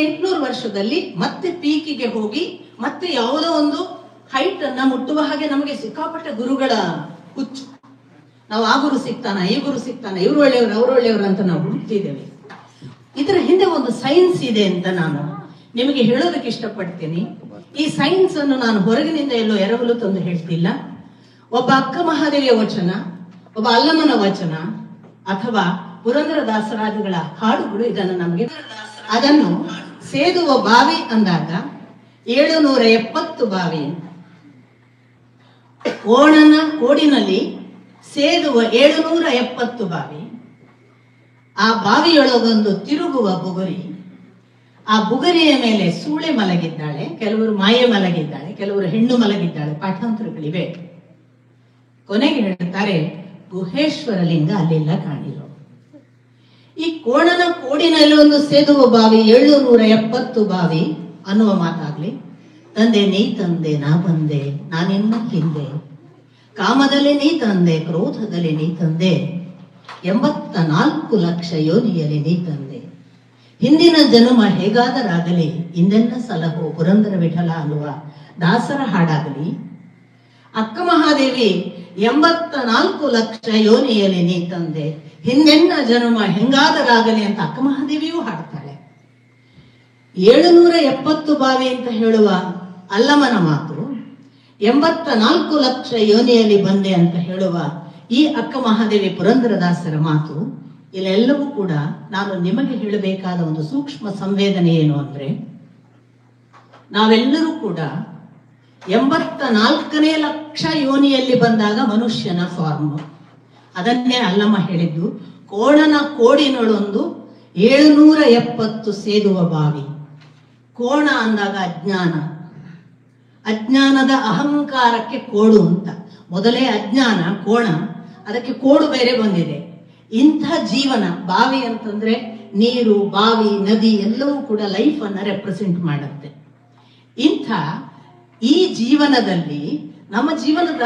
800 ವರ್ಷದಲ್ಲಿ ಮತ್ತೆ ಪೀಕಿಗೆ ಹೋಗಿ ಮತ್ತೆ ಯಾವುದೋ ಒಂದು ಹೈಟ್ ಅನ್ನ ಮುಟ್ಟುವ ಹಾಗೆ ನಮಗೆ ಸಿಕ್ಕಾಪಟ್ಟೆ ಗುರುಗಳ ಹುಚ್ಚು. ನಾವು ಆ ಗುರು ಸಿಗ್ತಾನ, ಈ ಗುರು ಸಿಗ್ತಾನ, ಇವ್ರು ಒಳ್ಳೆಯವರು ಅವ್ರು ಒಳ್ಳೆಯವರು ಅಂತ ನಾವು ಹುಡುಕ್ತಿದ್ದೇವೆ. ಇದರ ಹಿಂದೆ ಒಂದು ಸೈನ್ಸ್ ಇದೆ ಅಂತ ನಾನು ನಿಮಗೆ ಹೇಳೋದಕ್ಕೆ ಇಷ್ಟಪಡ್ತೀನಿ. ಈ ಸೈನ್ಸ್ ಅನ್ನು ನಾನು ಹೊರಗಿನಿಂದ ಎಲ್ಲೋ ಎರವಲು ತಂದು ಹೇಳ್ತಿಲ್ಲ. ಒಬ್ಬ ಅಕ್ಕ ಮಹಾದೇವಿಯ ವಚನ, ಒಬ್ಬ ಅಲ್ಲಮನ ವಚನ ಅಥವಾ ಪುರಂದರದಾಸರಾಜಗಳ ಹಾಡುಗಳು ಇದನ್ನು ನಮಗೆ. ಅದನ್ನು ಸೇದುವ ಬಾವಿ ಅಂದಾಗ 770 ಬಾವಿ, ಓಣನ ಕೋಡಿನಲ್ಲಿ ಸೇದುವ 770 ಬಾವಿ. ಆ ಬಾವಿಯೊಳಗೊಂದು ತಿರುಗುವ ಬುಗುರಿ, ಆ ಬುಗುರಿಯ ಮೇಲೆ ಸೂಳೆ ಮಲಗಿದ್ದಾಳೆ, ಕೆಲವರು ಮಾಯೆ ಮಲಗಿದ್ದಾಳೆ, ಕೆಲವರು ಹೆಣ್ಣು ಮಲಗಿದ್ದಾಳೆ, ಪಾಠಾಂತರಗಳಿವೆ. ಕೊನೆಗೆ ಹೇಳ್ತಾರೆ ಗುಹೇಶ್ವರ ಲಿಂಗ ಅಲ್ಲೆಲ್ಲ ಕಾಣಿರೋ. ಈ ಕೋಣನ ಕೋಡಿನಲ್ಲಿ ಒಂದು ಸೇದುವ ಬಾವಿ 770 ಬಾವಿ ಅನ್ನುವ ಮಾತಾಗ್ಲಿ. ತಂದೆ ನೀ ತಂದೆ ನಾ ಬಂದೆ ನಾನಿನ್ನ ಹಿಂದೆ, ಕಾಮದಲ್ಲಿ ನೀ ತಂದೆ ಕ್ರೋಧದಲ್ಲಿ ನೀ ತಂದೆ, 84 ಲಕ್ಷ ಯೋನಿಯಲ್ಲಿ ನೀ ತಂದೆ, ಹಿಂದಿನ ಜನ್ಮ ಹೇಗಾದರಾಗಲಿ ಇಂದೆನ್ನ ಸಲಹೋ ಪುರಂದರ ವಿಠಲ ಅನ್ನುವ ದಾಸರ ಹಾಡಾಗಲಿ. ಅಕ್ಕ ಮಹಾದೇವಿ 84 ಲಕ್ಷ ಯೋನಿಯಲ್ಲಿ ನೀ ತಂದೆ, ಹಿಂದೆನ್ನ ಜನ್ಮ ಹೆಂಗಾದರಾಗಲಿ ಅಂತ ಅಕ್ಕ ಮಹಾದೇವಿಯೂ ಹಾಡ್ತಾಳೆ. 770 ಬಾವಿ ಅಂತ ಹೇಳುವ ಅಲ್ಲಮನ ಮಾತು, 84 ಲಕ್ಷ ಯೋನಿಯಲ್ಲಿ ಬಂದೆ ಅಂತ ಹೇಳುವ ಈ ಅಕ್ಕ ಮಹಾದೇವಿ ಪುರಂದರದಾಸರ ಮಾತು, ಇಲ್ಲೆಲ್ಲವೂ ಕೂಡ ನಾನು ನಿಮಗೆ ಹೇಳಬೇಕಾದ ಒಂದು ಸೂಕ್ಷ್ಮ ಸಂವೇದನೆ ಏನು ಅಂದ್ರೆ, ನಾವೆಲ್ಲರೂ ಕೂಡ 84ನೇ ಲಕ್ಷ ಯೋನಿಯಲ್ಲಿ ಬಂದಾಗ ಮನುಷ್ಯನ ಫಾರ್ಮ್. ಅದನ್ನೇ ಅಲ್ಲಮ್ಮ ಹೇಳಿದ್ದು, ಕೋಣನ ಕೋಡಿನೊಳೊಂದು 770 ಸೇದುವ ಬಾವಿ. ಕೋಣ ಅಂದಾಗ ಅಜ್ಞಾನ, ಅಜ್ಞಾನದ ಅಹಂಕಾರಕ್ಕೆ ಕೋಡು ಅಂತ. ಮೊದಲೇ ಅಜ್ಞಾನ ಕೋಣ, ಅದಕ್ಕೆ ಕೋಡು ಬೇರೆ ಬಂದಿದೆ. ಇಂಥ ಜೀವನ, ಬಾವಿ ಅಂತಂದ್ರೆ ನೀರು, ಬಾವಿ, ನದಿ ಎಲ್ಲವೂ ಕೂಡ ಲೈಫ್ ಅನ್ನ ರೆಪ್ರೆಸೆಂಟ್ ಮಾಡುತ್ತೆ. ಇಂಥ ಈ ಜೀವನದಲ್ಲಿ, ನಮ್ಮ ಜೀವನದ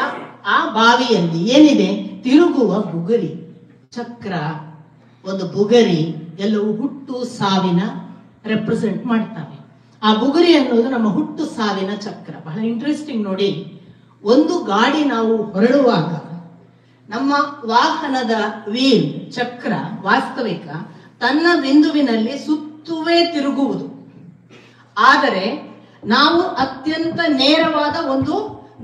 ಆ ಬಾವಿಯಲ್ಲಿ ಏನಿದೆ, ತಿರುಗುವ ಬುಗುರಿ, ಚಕ್ರ, ಒಂದು ಬುಗರಿ ಎಲ್ಲವೂ ಹುಟ್ಟು ಸಾವಿನ ರೆಪ್ರೆಸೆಂಟ್ ಮಾಡ್ತವೆ. ಆ ಬುಗುರಿ ಅನ್ನೋದು ನಮ್ಮ ಹುಟ್ಟು ಸಾವಿನ ಚಕ್ರ. ಬಹಳ ಇಂಟ್ರೆಸ್ಟಿಂಗ್ ನೋಡಿ, ಒಂದು ಗಾಡಿ ನಾವು ಹೊರಡುವಾಗ ನಮ್ಮ ವಾಹನದ ವೀಲ್, ಚಕ್ರ ವಾಸ್ತವಿಕ ತನ್ನ ಬಿಂದುವಿನಲ್ಲಿ ಸುತ್ತುವೇ ತಿರುಗುವುದು. ಆದರೆ ನಾವು ಅತ್ಯಂತ ನೇರವಾದ ಒಂದು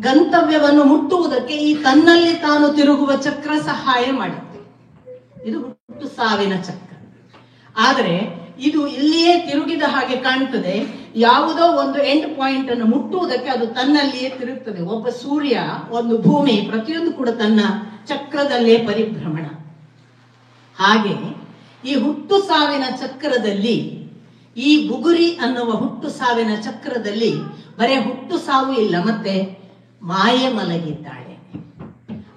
ಗಂತವ್ಯವನ್ನು ಮುಟ್ಟುವುದಕ್ಕೆ ಈ ತನ್ನಲ್ಲಿ ತಾನು ತಿರುಗುವ ಚಕ್ರ ಸಹಾಯ ಮಾಡುತ್ತೆ. ಇದು ಹುಟ್ಟು ಸಾವಿನ ಚಕ್ರ. ಆದರೆ ಇದು ಇಲ್ಲಿಯೇ ತಿರುಗಿದ ಹಾಗೆ ಕಾಣ್ತದೆ. ಯಾವುದೋ ಒಂದು ಎಂಡ್ ಪಾಯಿಂಟ್ ಅನ್ನು ಮುಟ್ಟುವುದಕ್ಕೆ ಅದು ತನ್ನಲ್ಲಿಯೇ ತಿರುಗ್ತದೆ. ಒಬ್ಬ ಸೂರ್ಯ, ಒಂದು ಭೂಮಿ, ಪ್ರತಿಯೊಂದು ಕೂಡ ತನ್ನ ಚಕ್ರದಲ್ಲೇ ಪರಿಭ್ರಮಣ. ಹಾಗೆ ಈ ಹುಟ್ಟು ಸಾವಿನ ಚಕ್ರದಲ್ಲಿ, ಈ ಬುಗುರಿ ಅನ್ನುವ ಹುಟ್ಟು ಸಾವಿನ ಚಕ್ರದಲ್ಲಿ ಬರೇ ಹುಟ್ಟು ಸಾವು ಇಲ್ಲ, ಮತ್ತೆ ಮಾಯೆ ಮಲಗಿದ್ದಾಳೆ.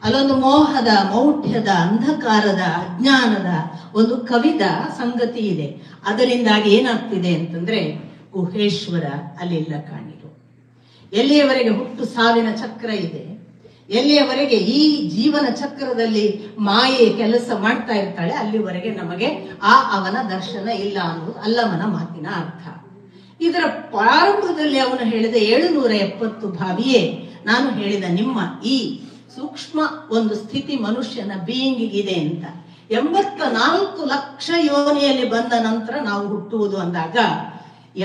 ಅಲ್ಲೊಂದು ಮೋಹದ, ಮೌಢ್ಯದ, ಅಂಧಕಾರದ, ಅಜ್ಞಾನದ ಒಂದು ಕವಿದ ಸಂಗತಿ ಇದೆ. ಅದರಿಂದಾಗಿ ಏನಾಗ್ತಿದೆ ಅಂತಂದ್ರೆ, ಗುಹೇಶ್ವರ ಅಲ್ಲೆಲ್ಲ ಕಾಣಿರು. ಎಲ್ಲಿಯವರೆಗೆ ಹುಟ್ಟು ಸಾವಿನ ಚಕ್ರ ಇದೆ, ಎಲ್ಲಿಯವರೆಗೆ ಈ ಜೀವನ ಚಕ್ರದಲ್ಲಿ ಮಾಯೆ ಕೆಲಸ ಮಾಡ್ತಾ ಇರ್ತಾಳೆ, ಅಲ್ಲಿವರೆಗೆ ನಮಗೆ ಅವನ ದರ್ಶನ ಇಲ್ಲ ಅನ್ನೋದು ಅಲ್ಲಮನ ಮಾತಿನ ಅರ್ಥ. ಇದರ ಪ್ರಾರಂಭದಲ್ಲಿ ಅವನು ಹೇಳಿದ 770 ಬಾವಿಯೇ ನಾನು ಹೇಳಿದ ನಿಮ್ಮ ಈ ಸೂಕ್ಷ್ಮ ಒಂದು ಸ್ಥಿತಿ ಮನುಷ್ಯನ ಬೀಯಿಂಗಿಗಿದೆ ಅಂತ. 84 ಲಕ್ಷ ಯೋನಿಯಲ್ಲಿ ಬಂದ ನಂತರ ನಾವು ಹುಟ್ಟುವುದು ಅಂದಾಗ,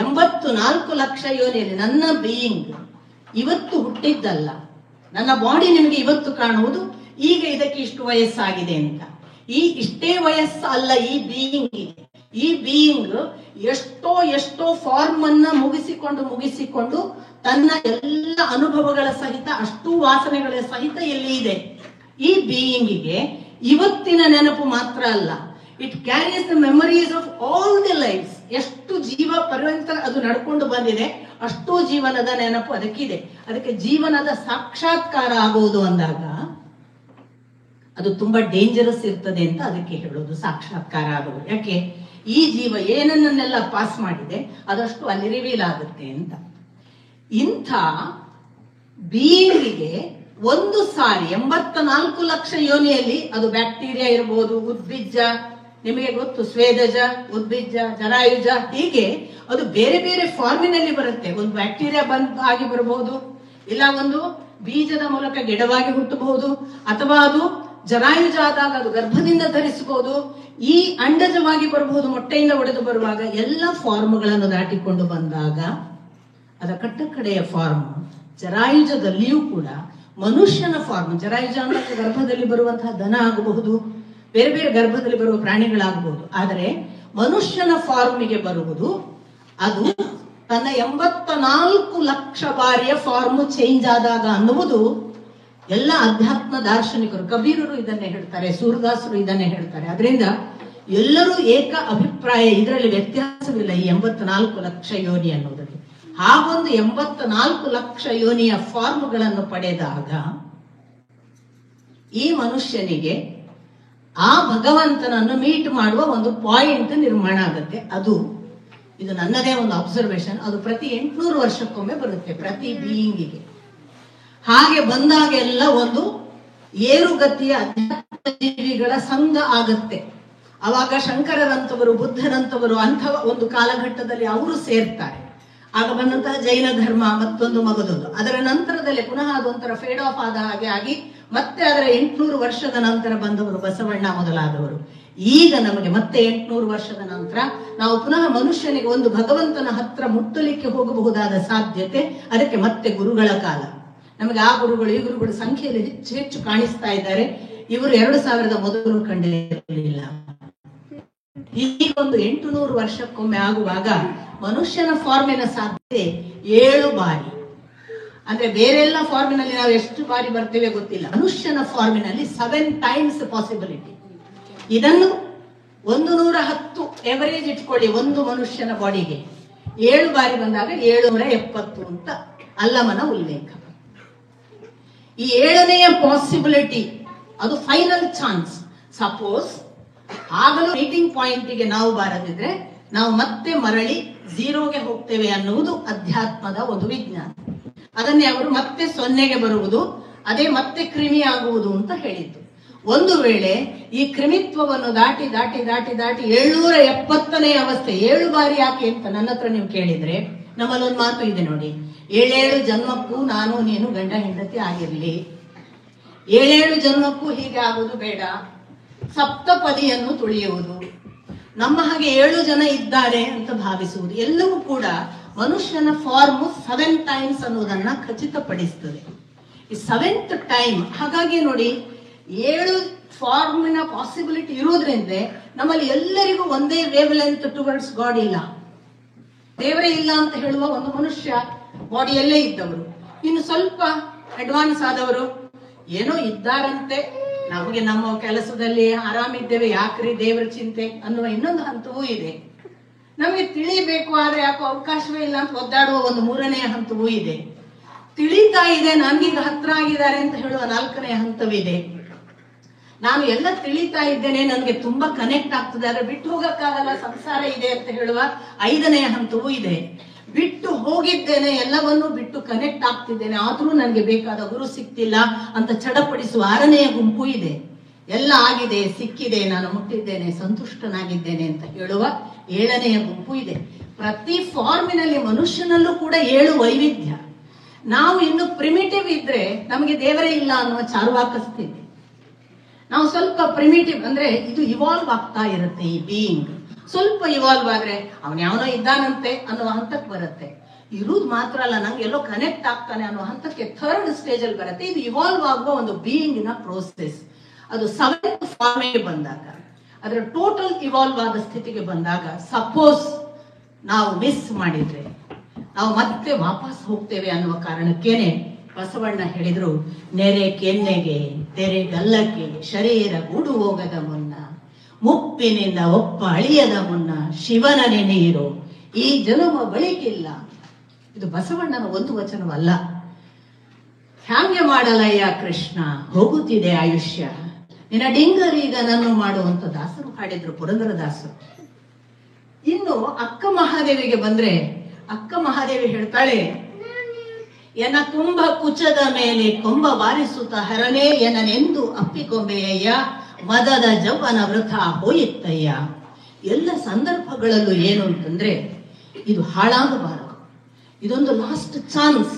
84 ಲಕ್ಷ ಯೋನಿಯಲ್ಲಿ ನನ್ನ ಬೀಯಿಂಗ್ ಇವತ್ತು ಹುಟ್ಟಿದ್ದಲ್ಲ. ನನ್ನ ಬಾಡಿ ನಿಮಗೆ ಇವತ್ತು ಕಾಣುವುದು, ಈಗ ಇದಕ್ಕೆ ಇಷ್ಟು ವಯಸ್ಸಾಗಿದೆ ಅಂತ. ಈ ಇಷ್ಟೇ ವಯಸ್ಸು ಅಲ್ಲ ಈ ಬೀಯಿಂಗ್. ಈ ಬೀಯಿಂಗ್ ಎಷ್ಟೋ ಫಾರ್ಮ್ ಅನ್ನ ಮುಗಿಸಿಕೊಂಡು ತನ್ನ ಎಲ್ಲ ಅನುಭವಗಳ ಸಹಿತ, ಅಷ್ಟು ವಾಸನೆಗಳ ಸಹಿತ ಎಲ್ಲಿ ಇದೆ. ಈ ಬೀಯಿಂಗಿಗೆ ಇವತ್ತಿನ ನೆನಪು ಮಾತ್ರ ಅಲ್ಲ, it carries the memories of all the lifes. ಎಷ್ಟು ಜೀವ ಪರ್ಯಂತ ಅದು ನಡ್ಕೊಂಡು ಬಂದಿದೆ, ಅಷ್ಟೋ ಜೀವನದ ನೆನಪು ಅದಕ್ಕಿದೆ. ಅದಕ್ಕೆ ಜೀವನದ ಸಾಕ್ಷಾತ್ಕಾರ ಆಗುವುದು ಅಂದಾಗ ಅದು ತುಂಬಾ ಡೇಂಜರಸ್ ಇರ್ತದೆ ಅಂತ ಅದಕ್ಕೆ ಹೇಳೋದು ಸಾಕ್ಷಾತ್ಕಾರ ಆಗುವುದು. ಯಾಕೆ, ಈ ಜೀವ ಏನನ್ನೆಲ್ಲ ಪಾಸ್ ಮಾಡಿದೆ ಅದಷ್ಟು ಅಲ್ಲಿ ರಿವೀಲ್ ಆಗುತ್ತೆ ಅಂತ. ಇಂಥ ಬೀಯಿಂಗಿಗೆ ಒಂದು ಸಾರಿ 84 ಲಕ್ಷ ಯೋನಿಯಲ್ಲಿ, ಅದು ಬ್ಯಾಕ್ಟೀರಿಯಾ ಇರಬಹುದು, ಉದ್ಭಿಜ್ಜ ನಿಮಗೆ ಗೊತ್ತು, ಸ್ವೇದಜ, ಉದ್ಭಿಜ್ಜ, ಜರಾಯುಜ, ಹೀಗೆ ಅದು ಬೇರೆ ಬೇರೆ ಫಾರ್ಮಿನಲ್ಲಿ ಬರುತ್ತೆ. ಒಂದು ಬ್ಯಾಕ್ಟೀರಿಯಾ ಆಗಿ ಬರಬಹುದು, ಇಲ್ಲ ಒಂದು ಬೀಜದ ಮೂಲಕ ಗಿಡವಾಗಿ ಹುಟ್ಟಬಹುದು, ಅಥವಾ ಅದು ಜರಾಯುಜ ಆದಾಗ ಅದು ಗರ್ಭದಿಂದ ಧರಿಸಬಹುದು, ಈ ಅಂಡಜವಾಗಿ ಬರಬಹುದು, ಮೊಟ್ಟೆಯಿಂದ ಒಡೆದು ಬರುವಾಗ. ಎಲ್ಲ ಫಾರ್ಮ್ಗಳನ್ನು ದಾಟಿಕೊಂಡು ಬಂದಾಗ ಅದರ ಕಟ್ಟಕಡೆಯ ಫಾರ್ಮ್ ಜರಾಯುಜದಲ್ಲಿಯೂ ಕೂಡ ಮನುಷ್ಯನ ಫಾರ್ಮ್. ಜರಾಯುಜ ಅಂದ್ರೆ ಗರ್ಭದಲ್ಲಿ ಬರುವಂತಹ ದನ ಆಗಬಹುದು, ಬೇರೆ ಬೇರೆ ಗರ್ಭದಲ್ಲಿ ಬರುವ ಪ್ರಾಣಿಗಳಾಗಬಹುದು. ಆದರೆ ಮನುಷ್ಯನ ಫಾರ್ಮಿಗೆ ಬರುವುದು ಅದು ತನ್ನ 84 ಲಕ್ಷ ಬಾರಿಯ ಫಾರ್ಮ್ ಚೇಂಜ್ ಆದಾಗ ಅನ್ನುವುದು ಎಲ್ಲ ಅಧ್ಯಾತ್ಮ ದಾರ್ಶನಿಕರು, ಕಬೀರರು ಇದನ್ನೇ ಹೇಳ್ತಾರೆ, ಸೂರದಾಸರು ಇದನ್ನೇ ಹೇಳ್ತಾರೆ. ಅದರಿಂದ ಎಲ್ಲರೂ ಏಕ ಅಭಿಪ್ರಾಯ, ಇದರಲ್ಲಿ ವ್ಯತ್ಯಾಸವಿಲ್ಲ ಈ 84 ಲಕ್ಷ ಯೋನಿ ಅನ್ನುವುದರಲ್ಲಿ. ಹಾಗೊಂದು 84 ಲಕ್ಷ ಯೋನಿಯ ಫಾರ್ಮ್ಗಳನ್ನು ಪಡೆದಾಗ ಈ ಮನುಷ್ಯನಿಗೆ ಆ ಭಗವಂತನನ್ನು ಮೀಟ್ ಮಾಡುವ ಒಂದು ಪಾಯಿಂಟ್ ನಿರ್ಮಾಣ ಆಗುತ್ತೆ. ಇದು ನನ್ನದೇ ಒಂದು ಅಬ್ಸರ್ವೇಷನ್. ಅದು ಪ್ರತಿ 800 ವರ್ಷಕ್ಕೊಮ್ಮೆ ಬರುತ್ತೆ ಪ್ರತಿ ಬೀಯಿಂಗಿಗೆ. ಹಾಗೆ ಬಂದಾಗೆಲ್ಲ ಒಂದು ಏರುಗತಿಯ ಅಧ್ಯಾತ್ಮ ಜೀವಿಗಳ ಸಂಘ ಆಗತ್ತೆ. ಅವಾಗ ಶಂಕರರಂತವರು, ಬುದ್ಧರಂತವರು ಅಂತಹ ಒಂದು ಕಾಲಘಟ್ಟದಲ್ಲಿ ಅವರು ಸೇರ್ತಾರೆ. ಆಗ ಬಂದಂತಹ ಜೈನ ಧರ್ಮ ಮತ್ತೊಂದು ಮಗದೊಂದು. ಅದರ ನಂತರದಲ್ಲಿ ಪುನಃ ಅದೊಂಥರ ಫೇಡ್ ಆಫ್ ಆದ ಹಾಗೆ ಆಗಿ ಮತ್ತೆ ಅದರ 800 ವರ್ಷದ ನಂತರ ಬಂದವರು ಬಸವಣ್ಣ ಮೊದಲಾದವರು. ಈಗ ನಮಗೆ ಮತ್ತೆ 800 ವರ್ಷದ ನಂತರ ನಾವು ಪುನಃ ಮನುಷ್ಯನಿಗೆ ಒಂದು ಭಗವಂತನ ಹತ್ರ ಮುಟ್ಟಲಿಕ್ಕೆ ಹೋಗಬಹುದಾದ ಸಾಧ್ಯತೆ. ಅದಕ್ಕೆ ಮತ್ತೆ ಗುರುಗಳ ಕಾಲ. ನಮಗೆ ಆ ಗುರುಗಳು ಈ ಗುರುಗಳು ಸಂಖ್ಯೆಯಲ್ಲಿ ಹೆಚ್ಚು ಹೆಚ್ಚು ಕಾಣಿಸ್ತಾ ಇದ್ದಾರೆ. ಇವರು 2000 ಮೊದಲು ಕಂಡಿರಲಿಲ್ಲ. ಈಗೊಂದು 800 ವರ್ಷಕ್ಕೊಮ್ಮೆ ಆಗುವಾಗ ಮನುಷ್ಯನ ಫಾರ್ಮಿನ ಸಾಧ್ಯತೆ 7 ಬಾರಿ. ಅಂದ್ರೆ ಬೇರೆಲ್ಲ ಫಾರ್ಮಿನಲ್ಲಿ ನಾವು ಎಷ್ಟು ಬಾರಿ ಬರ್ತೇವೆ ಗೊತ್ತಿಲ್ಲ. ಮನುಷ್ಯನ ಫಾರ್ಮಿನಲ್ಲಿ 7 ಟೈಮ್ಸ್ ಪಾಸಿಬಿಲಿಟಿ. ಇದನ್ನು 110 ಎವರೇಜ್ ಇಟ್ಕೊಳ್ಳಿ ಒಂದು ಮನುಷ್ಯನ ಬಾಡಿಗೆ. 7 ಬಾರಿ ಬಂದಾಗ 770 ಅಂತ ಅಲ್ಲಮನ ಉಲ್ಲೇಖ. ಈ 7ನೆಯ ಪಾಸಿಬಿಲಿಟಿ ಅದು ಫೈನಲ್ ಚಾನ್ಸ್. ಸಪೋಸ್ ಆಗಲೂ ಮೀಟಿಂಗ್ ಪಾಯಿಂಟ್ಗೆ ನಾವು ಬಾರದಿದ್ರೆ ನಾವು ಮತ್ತೆ ಮರಳಿ ಝೀರೋಗೆ ಹೋಗ್ತೇವೆ ಅನ್ನುವುದು ಅಧ್ಯಾತ್ಮದ ಒಂದು ವಿಜ್ಞಾನ. ಅದನ್ನೇ ಅವರು ಮತ್ತೆ 0ಗೆ ಬರುವುದು, ಅದೇ ಮತ್ತೆ ಕ್ರಿಮಿ ಆಗುವುದು ಅಂತ ಹೇಳಿದ್ದು. ಒಂದು ವೇಳೆ ಈ ಕ್ರಿಮಿತ್ವವನ್ನು ದಾಟಿ ದಾಟಿ ದಾಟಿ ದಾಟಿ 770ನೇ ಅವಸ್ಥೆ 7 ಬಾರಿ ಯಾಕೆ ಅಂತ ನನ್ನ ಹತ್ರ ನೀವು ಕೇಳಿದ್ರೆ, ನಮ್ಮಲ್ಲೊಂದು ಮಾತು ಇದೆ ನೋಡಿ, 7 ಜನ್ಮಕ್ಕೂ ನಾನು ನೀನು ಗಂಡ ಹೆಂಡತಿ ಆಗಿರ್ಲಿ, 7 ಜನ್ಮಕ್ಕೂ ಹೀಗೆ ಆಗುವುದು ಬೇಡ, ಸಪ್ತಪದಿಯನ್ನು ತುಳಿಯುವುದು, ನಮ್ಮ ಹಾಗೆ 7 ಜನ ಇದ್ದಾರೆ ಅಂತ ಭಾವಿಸುವುದು, ಎಲ್ಲವೂ ಕೂಡ ಮನುಷ್ಯನ ಫಾರ್ಮ್ 7 ಟೈಮ್ಸ್ ಅನ್ನುವುದನ್ನ ಖಚಿತಪಡಿಸ್ತದೆ. ಈ 7th ಟೈಮ್. ಹಾಗಾಗಿ ನೋಡಿ, 7 ಫಾರ್ಮಿನ ಪಾಸಿಬಿಲಿಟಿ ಇರುವುದರಿಂದ ನಮ್ಮಲ್ಲಿ ಎಲ್ಲರಿಗೂ ಒಂದೇ ವೇವ್ ಲೆಂತ್ ಟುವರ್ಡ್ಸ್ ಗಾಡ್ ಇಲ್ಲ. ದೇವರೇ ಇಲ್ಲ ಅಂತ ಹೇಳುವ ಒಂದು ಮನುಷ್ಯ ಬಾಡಿಯಲ್ಲೇ ಇದ್ದವರು, ಇನ್ನು ಸ್ವಲ್ಪ ಅಡ್ವಾನ್ಸ್ ಆದವರು ಏನೋ ಇದ್ದಾರಂತೆ, ನಮಗೆ ನಮ್ಮ ಕೆಲಸದಲ್ಲಿ ಆರಾಮಿದ್ದೇವೆ, ಯಾಕ್ರಿ ದೇವರ ಚಿಂತೆ ಅನ್ನುವ ಇನ್ನೊಂದು ಹಂತವೂ ಇದೆ. ನಮಗೆ ತಿಳಿಬೇಕು ಆದ್ರೆ ಯಾಕೋ ಅವಕಾಶವೇ ಇಲ್ಲ ಅಂತ ಒದ್ದಾಡುವ ಒಂದು 3ನೇ ಹಂತವೂ ಇದೆ. ತಿಳಿತಾ ಇದೆ, ನನ್ಗೀಗ ಹತ್ರ ಆಗಿದ್ದಾರೆ ಅಂತ ಹೇಳುವ 4ನೇ ಹಂತವಿದೆ. ನಾನು ಎಲ್ಲ ತಿಳಿತಾ ಇದ್ದೇನೆ, ನನಗೆ ತುಂಬಾ ಕನೆಕ್ಟ್ ಆಗ್ತದೆ, ಆದ್ರೆ ಬಿಟ್ಟು ಹೋಗಕ್ಕಾಗಲ್ಲ, ಸಂಸಾರ ಇದೆ ಅಂತ ಹೇಳುವ 5ನೇ ಹಂತವೂ ಇದೆ. ಬಿಟ್ಟು ಹೋಗಿದ್ದೇನೆ, ಎಲ್ಲವನ್ನೂ ಬಿಟ್ಟು ಕನೆಕ್ಟ್ ಆಗ್ತಿದ್ದೇನೆ, ಆದ್ರೂ ನನಗೆ ಬೇಕಾದ ಗುರು ಸಿಕ್ತಿಲ್ಲ ಅಂತ ಚಡಪಡಿಸುವ 6ನೇ ಗುಂಪು ಇದೆ. ಎಲ್ಲ ಆಗಿದೆ, ಸಿಕ್ಕಿದೆ, ನಾನು ಮುಟ್ಟಿದ್ದೇನೆ, ಸಂತುಷ್ಟನಾಗಿದ್ದೇನೆ ಅಂತ ಹೇಳುವ 7ನೇ ಗುಂಪು ಇದೆ. ಪ್ರತಿ ಫಾರ್ಮಿನಲ್ಲಿ ಮನುಷ್ಯನಲ್ಲೂ ಕೂಡ 7 ವೈವಿಧ್ಯ. ನಾವು ಇನ್ನು ಪ್ರಿಮಿಟಿವ್ ಇದ್ರೆ ನಮಗೆ ದೇವರೇ ಇಲ್ಲ ಅನ್ನುವ ಚಾರ್ವಾಕ ಸ್ಥಿತಿ. ನಾವು ಸ್ವಲ್ಪ ಪ್ರಿಮಿಟಿವ್ ಅಂದ್ರೆ ಇದು ಇವಾಲ್ವ್ ಆಗ್ತಾ ಇರುತ್ತೆ. ಈ ಬೀಯಿಂಗ್ ಸ್ವಲ್ಪ ಇವಾಲ್ವ್ ಆದ್ರೆ ಅವನ್ಯಾವನೋ ಇದ್ದಾನಂತೆ ಅನ್ನುವ ಹಂತಕ್ಕೆ ಬರುತ್ತೆ. ಇರುವುದು ಮಾತ್ರ ಅಲ್ಲ, ನಂಗೆ ಎಲ್ಲೋ ಕನೆಕ್ಟ್ ಆಗ್ತಾನೆ ಅನ್ನೋ ಹಂತಕ್ಕೆ 3rd ಸ್ಟೇಜ್ ಅಲ್ಲಿ ಬರುತ್ತೆ. ಇದು ಇವಾಲ್ವ್ ಆಗುವ ಒಂದು ಬೀಯಿಂಗಿನ ಪ್ರೋಸೆಸ್. ಅದು 7th ಫಾರ್ಮಿಗೆ ಬಂದಾಗ, ಅದರ ಟೋಟಲ್ ಇವಾಲ್ವ್ ಆದ ಸ್ಥಿತಿಗೆ ಬಂದಾಗ, ಸಪೋಸ್ ನಾವು ಮಿಸ್ ಮಾಡಿದ್ರೆ ನಾವು ಮತ್ತೆ ವಾಪಸ್ ಹೋಗ್ತೇವೆ ಅನ್ನುವ ಕಾರಣಕ್ಕೇನೆ ಬಸವಣ್ಣ ಹೇಳಿದ್ರು, ನೆರೆ ಕೆನ್ನೆಗೆ ತೆರೆ ಗಲ್ಲಕ್ಕೆ ಶರೀರ ಗೂಡು ಹೋಗದ ಮುನ್ನ, ಮುಪ್ಪಿನಿಂದ ಒಪ್ಪ ಅಳಿಯದ ಮುನ್ನ ಶಿವನ ನೆನೆಯಿರೋ ಈ ಜನ್ಮ ಬಳಿಕಿಲ್ಲ. ಇದು ಬಸವಣ್ಣನ ಒಂದು ವಚನವಲ್ಲ. ಹ್ಯಾಂಗೆ ಮಾಡಲಯ್ಯ ಕೃಷ್ಣ, ಹೋಗುತ್ತಿದೆ ಆಯುಷ್ಯ, ನಿನ್ನ ಡಿಂಗರೀಗ ನನ್ನು ಮಾಡುವಂತ ದಾಸರು ಹಾಡಿದ್ರು, ಪುರಂದರದಾಸರು. ಇನ್ನು ಅಕ್ಕ ಮಹಾದೇವಿಗೆ ಬಂದ್ರೆ, ಅಕ್ಕ ಮಹಾದೇವಿ ಹೇಳ್ತಾಳೆ, ಎನ್ನ ತುಂಬ ಕುಚದ ಮೇಲೆ ಕೊಂಬ ಬಾರಿಸುತ್ತ ಹರನೇ ಎನ್ನನೆಂದು ಅಪ್ಪಿಕೊಂಬೆಯಯ್ಯ, ಮದದ ಜವ್ವನ ವೃಥ ಹೋಯಿತ್ತಯ್ಯ. ಎಲ್ಲ ಸಂದರ್ಭಗಳಲ್ಲೂ ಏನು ಅಂತಂದ್ರೆ ಇದು ಹಾಳಾಗಬಾರದು, ಇದೊಂದು ಲಾಸ್ಟ್ ಚಾನ್ಸ್.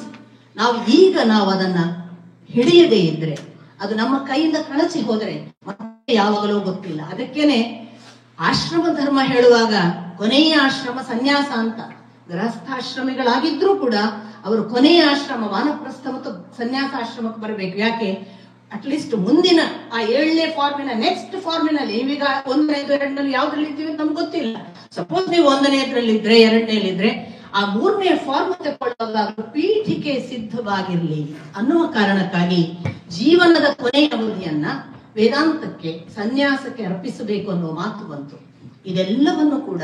ನಾವು ಅದನ್ನ ಹಿಡಿಯದೇ ಇದ್ರೆ, ಅದು ನಮ್ಮ ಕೈಯಿಂದ ಕಳಚಿ ಹೋದರೆ ಮತ್ತೆ ಯಾವಾಗಲೂ ಗೊತ್ತಿಲ್ಲ. ಅದಕ್ಕೇನೆ ಆಶ್ರಮ ಧರ್ಮ ಹೇಳುವಾಗ ಕೊನೆಯ ಆಶ್ರಮ ಸನ್ಯಾಸ ಅಂತ. ಗೃಹಸ್ಥಾಶ್ರಮಿಗಳಾಗಿದ್ರೂ ಕೂಡ ಅವರು ಕೊನೆಯ ಆಶ್ರಮ ವಾನಪ್ರಸ್ಥ ಮತ್ತು ಸನ್ಯಾಸಾಶ್ರಮಕ್ಕೆ ಬರಬೇಕು. ಯಾಕೆ? ಅಟ್ಲೀಸ್ಟ್ ಮುಂದಿನ ಆ 7ನೇ ಫಾರ್ಮಿನ ನೆಕ್ಸ್ಟ್ ಫಾರ್ಮಿನಲ್ಲಿ, ನೀವೀಗ 1, 5, 2ನಲ್ಲಿ ಯಾವ್ದ್ರಲ್ಲಿ ಇದ್ದೀವಿ ಅಂತ ನಮ್ಗೆ ಗೊತ್ತಿಲ್ಲ. ಸಪೋಸ್ ನೀವು 1ನೇದ್ರಲ್ಲಿದ್ರೆ 2ನೇಲಿದ್ರೆ ಆ 3ನೇ ಫಾರ್ಮ್ ತಗೊಳ್ಳುವಾಗ ಪೀಠಿಕೆ ಸಿದ್ಧವಾಗಿರ್ಲಿ ಅನ್ನುವ ಕಾರಣಕ್ಕಾಗಿ ಜೀವನದ ಕೊನೆಯ ಅವಧಿಯನ್ನ ವೇದಾಂತಕ್ಕೆ, ಸನ್ಯಾಸಕ್ಕೆ ಅರ್ಪಿಸಬೇಕು ಅನ್ನುವ ಮಾತು ಬಂತು. ಇದೆಲ್ಲವನ್ನು ಕೂಡ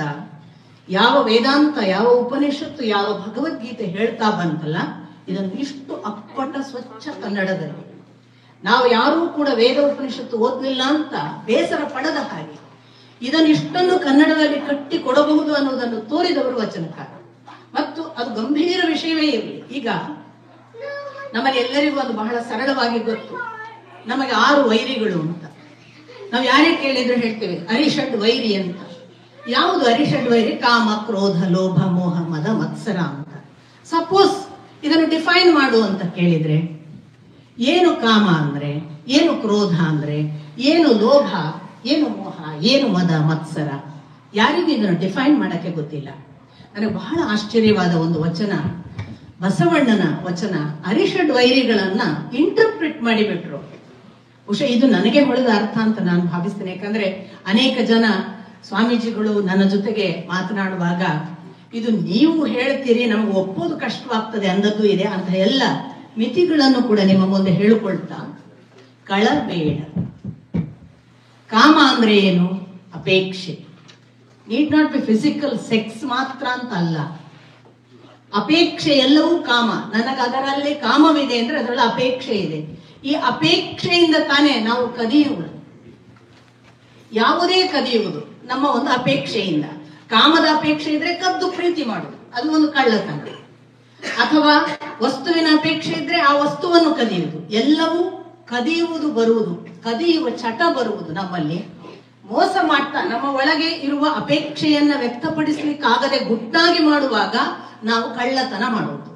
ಯಾವ ವೇದಾಂತ, ಯಾವ ಉಪನಿಷತ್ತು, ಯಾವ ಭಗವದ್ಗೀತೆ ಹೇಳ್ತಾ ಬಂತಲ್ಲ, ಇದನ್ನು ಇಷ್ಟು ಅಪ್ಪಟ ಸ್ವಚ್ಛ ಕನ್ನಡದಲ್ಲಿ ನಾವು ಯಾರೂ ಕೂಡ ವೇದ ಉಪನಿಷತ್ತು ಓದ್ಲಿಲ್ಲ ಅಂತ ಬೇಸರ ಪಡದ ಹಾಗೆ ಇದನ್ನು ಇಷ್ಟನ್ನು ಕನ್ನಡದಲ್ಲಿ ಕಟ್ಟಿ ಕೊಡಬಹುದು ಅನ್ನೋದನ್ನು ತೋರಿದವರು ವಚನಕಾರ. ಮತ್ತು ಅದು ಗಂಭೀರ ವಿಷಯವೇ ಇರಲಿ. ಈಗ ನಮಗೆ ಎಲ್ಲರಿಗೂ ಒಂದು ಬಹಳ ಸರಳವಾಗಿ ಗೊತ್ತು, ನಮಗೆ 6 ವೈರಿಗಳು ಅಂತ. ನಾವು ಯಾರೇ ಕೇಳಿದ್ರು ಹೇಳ್ತೇವೆ ಅರಿಷಡ್ ವೈರಿ ಅಂತ. ಯಾವುದು ಅರಿಷಡ್ ವೈರಿ? ಕಾಮ, ಕ್ರೋಧ, ಲೋಭ, ಮೋಹ, ಮದ, ಮತ್ಸರ ಅಂತ. ಸಪೋಸ್ ಇದನ್ನು ಡಿಫೈನ್ ಮಾಡು ಅಂತ ಕೇಳಿದ್ರೆ, ಏನು ಕಾಮ ಅಂದ್ರೆ, ಏನು ಕ್ರೋಧ ಅಂದ್ರೆ, ಏನು ಲೋಭ, ಏನು ಮೋಹ, ಏನು ಮದ, ಮತ್ಸರ, ಯಾರಿಗೂ ಇದನ್ನು ಡಿಫೈನ್ ಮಾಡಕ್ಕೆ ಗೊತ್ತಿಲ್ಲ. ನನಗೆ ಬಹಳ ಆಶ್ಚರ್ಯವಾದ ಒಂದು ವಚನ, ಬಸವಣ್ಣನ ವಚನ. ಅರಿಷಡ್ ವೈರಿಗಳನ್ನ ಇಂಟರ್ಪ್ರಿಟ್ ಮಾಡಿಬಿಟ್ರು. ಬಹುಶಃ ಇದು ನನಗೆ ಹೊಳೆದ ಅರ್ಥ ಅಂತ ನಾನು ಭಾವಿಸ್ತೇನೆ. ಯಾಕಂದ್ರೆ ಅನೇಕ ಜನ ಸ್ವಾಮೀಜಿಗಳು ನನ್ನ ಜೊತೆಗೆ ಮಾತನಾಡುವಾಗ ಇದು ನೀವು ಹೇಳ್ತೀರಿ, ನಮಗೆ ಒಪ್ಪೋದು ಕಷ್ಟವಾಗ್ತದೆ ಅಂದದ್ದು ಇದೆ ಅಂತ ಎಲ್ಲ ಮಿತಿಗಳನ್ನು ಕೂಡ ನಿಮ್ಮ ಮುಂದೆ ಹೇಳಿಕೊಳ್ತಾ, ಕಳಬೇಡ. ಕಾಮ ಅಂದ್ರೆ ಏನು? ಅಪೇಕ್ಷೆ. Need not be physical sex ಮಾತ್ರ ಅಂತ ಅಲ್ಲ, ಅಪೇಕ್ಷೆ ಎಲ್ಲವೂ ಕಾಮ. ನನಗೆ ಅದರಲ್ಲಿ ಕಾಮವಿದೆ ಅಂದ್ರೆ ಅದರಲ್ಲಿ ಅಪೇಕ್ಷೆ ಇದೆ. ಈ ಅಪೇಕ್ಷೆಯಿಂದ ತಾನೇ ನಾವು ಕದಿಯುವುದು. ಯಾವುದೇ ಕದಿಯುವುದು ನಮ್ಮ ಒಂದು ಅಪೇಕ್ಷೆಯಿಂದ. ಕಾಮದ ಅಪೇಕ್ಷೆ ಇದ್ರೆ ಕದ್ದು ಪ್ರೀತಿ ಮಾಡುದು, ಅದು ಒಂದು ಕಳ್ಳತನ. ಅಥವಾ ವಸ್ತುವಿನ ಅಪೇಕ್ಷೆ ಇದ್ರೆ ಆ ವಸ್ತುವನ್ನು ಕದಿಯುವುದು. ಎಲ್ಲವೂ ಕದಿಯುವುದು ಬರುವುದು, ಕದಿಯುವ ಚಟ ಬರುವುದು ನಮ್ಮಲ್ಲಿ. ಮೋಸ ಮಾಡ್ತಾ ನಮ್ಮ ಒಳಗೆ ಇರುವ ಅಪೇಕ್ಷೆಯನ್ನ ವ್ಯಕ್ತಪಡಿಸ್ಲಿಕ್ಕಾಗದೆ ಗುಟ್ಟಾಗಿ ಮಾಡುವಾಗ ನಾವು ಕಳ್ಳತನ ಮಾಡುವುದು.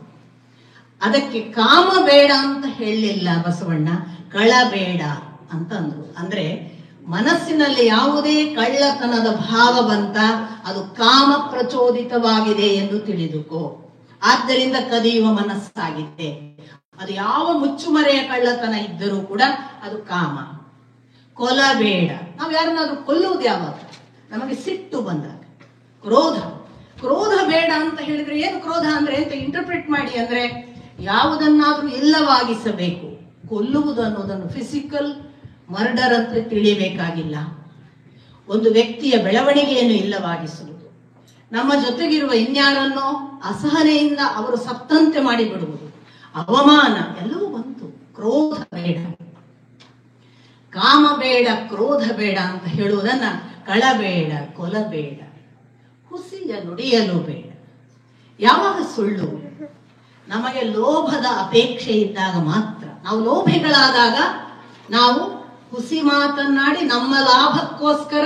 ಅದಕ್ಕೆ ಕಾಮ ಬೇಡ ಅಂತ ಹೇಳಲಿಲ್ಲ ಬಸವಣ್ಣ, ಕಳಬೇಡ ಅಂತ ಅಂದ್ರು. ಅಂದ್ರೆ ಮನಸ್ಸಿನಲ್ಲಿ ಯಾವುದೇ ಕಳ್ಳತನದ ಭಾವ ಬಂತ ಅದು ಕಾಮ ಪ್ರಚೋದಿತವಾಗಿದೆ ಎಂದು ತಿಳಿದುಕೋ. ಆದ್ದರಿಂದ ಕದಿಯುವ ಮನಸ್ಸಾಗಿದೆ. ಅದು ಯಾವ ಮುಚ್ಚುಮರೆಯ ಕಳ್ಳತನ ಇದ್ದರೂ ಕೂಡ ಅದು ಕಾಮ. ಕೊಲಬೇಡ. ನಾವು ಯಾರನ್ನಾದ್ರೂ ಕೊಲ್ಲುವುದು ಯಾವಾಗ? ನಮಗೆ ಸಿಟ್ಟು ಬಂದಾಗ. ಕ್ರೋಧ. ಕ್ರೋಧ ಬೇಡ ಅಂತ ಹೇಳಿದ್ರೆ ಏನು ಕ್ರೋಧ ಅಂದ್ರೆ ಅಂತ ಇಂಟರ್ಪ್ರಿಟ್ ಮಾಡಿ. ಅಂದ್ರೆ ಯಾವುದನ್ನಾದ್ರೂ ಇಲ್ಲವಾಗಿಸಬೇಕು. ಕೊಲ್ಲುವುದು ಅನ್ನೋದನ್ನು ಫಿಸಿಕಲ್ ಮರ್ಡರ್ ಅಂತ ತಿಳಿಬೇಕಾಗಿಲ್ಲ. ಒಂದು ವ್ಯಕ್ತಿಯ ಬೆಳವಣಿಗೆಯನ್ನು ಇಲ್ಲವಾಗಿಸುವುದು, ನಮ್ಮ ಜೊತೆಗಿರುವ ಇನ್ಯಾರನ್ನೋ ಅಸಹನೆಯಿಂದ ಅವರು ಸತ್ತಂತೆ ಮಾಡಿಬಿಡುವುದು, ಅವಮಾನ ಎಲ್ಲವೂ ಬಂತು. ಕ್ರೋಧ ಬೇಡ, ಕಾಮ ಬೇಡ, ಕ್ರೋಧ ಬೇಡ ಅಂತ ಹೇಳುವುದನ್ನ ಕಳಬೇಡ, ಕೊಲಬೇಡ, ಹುಸಿಯ ನುಡಿಯಲು ಬೇಡ. ಯಾವಾಗ ಸುಳ್ಳು? ನಮಗೆ ಲೋಭದ ಅಪೇಕ್ಷೆ ಇದ್ದಾಗ ಮಾತ್ರ. ನಾವು ಲೋಭಿಗಳಾದಾಗ ನಾವು ಹುಸಿ ಮಾತನ್ನಾಡಿ ನಮ್ಮ ಲಾಭಕ್ಕೋಸ್ಕರ,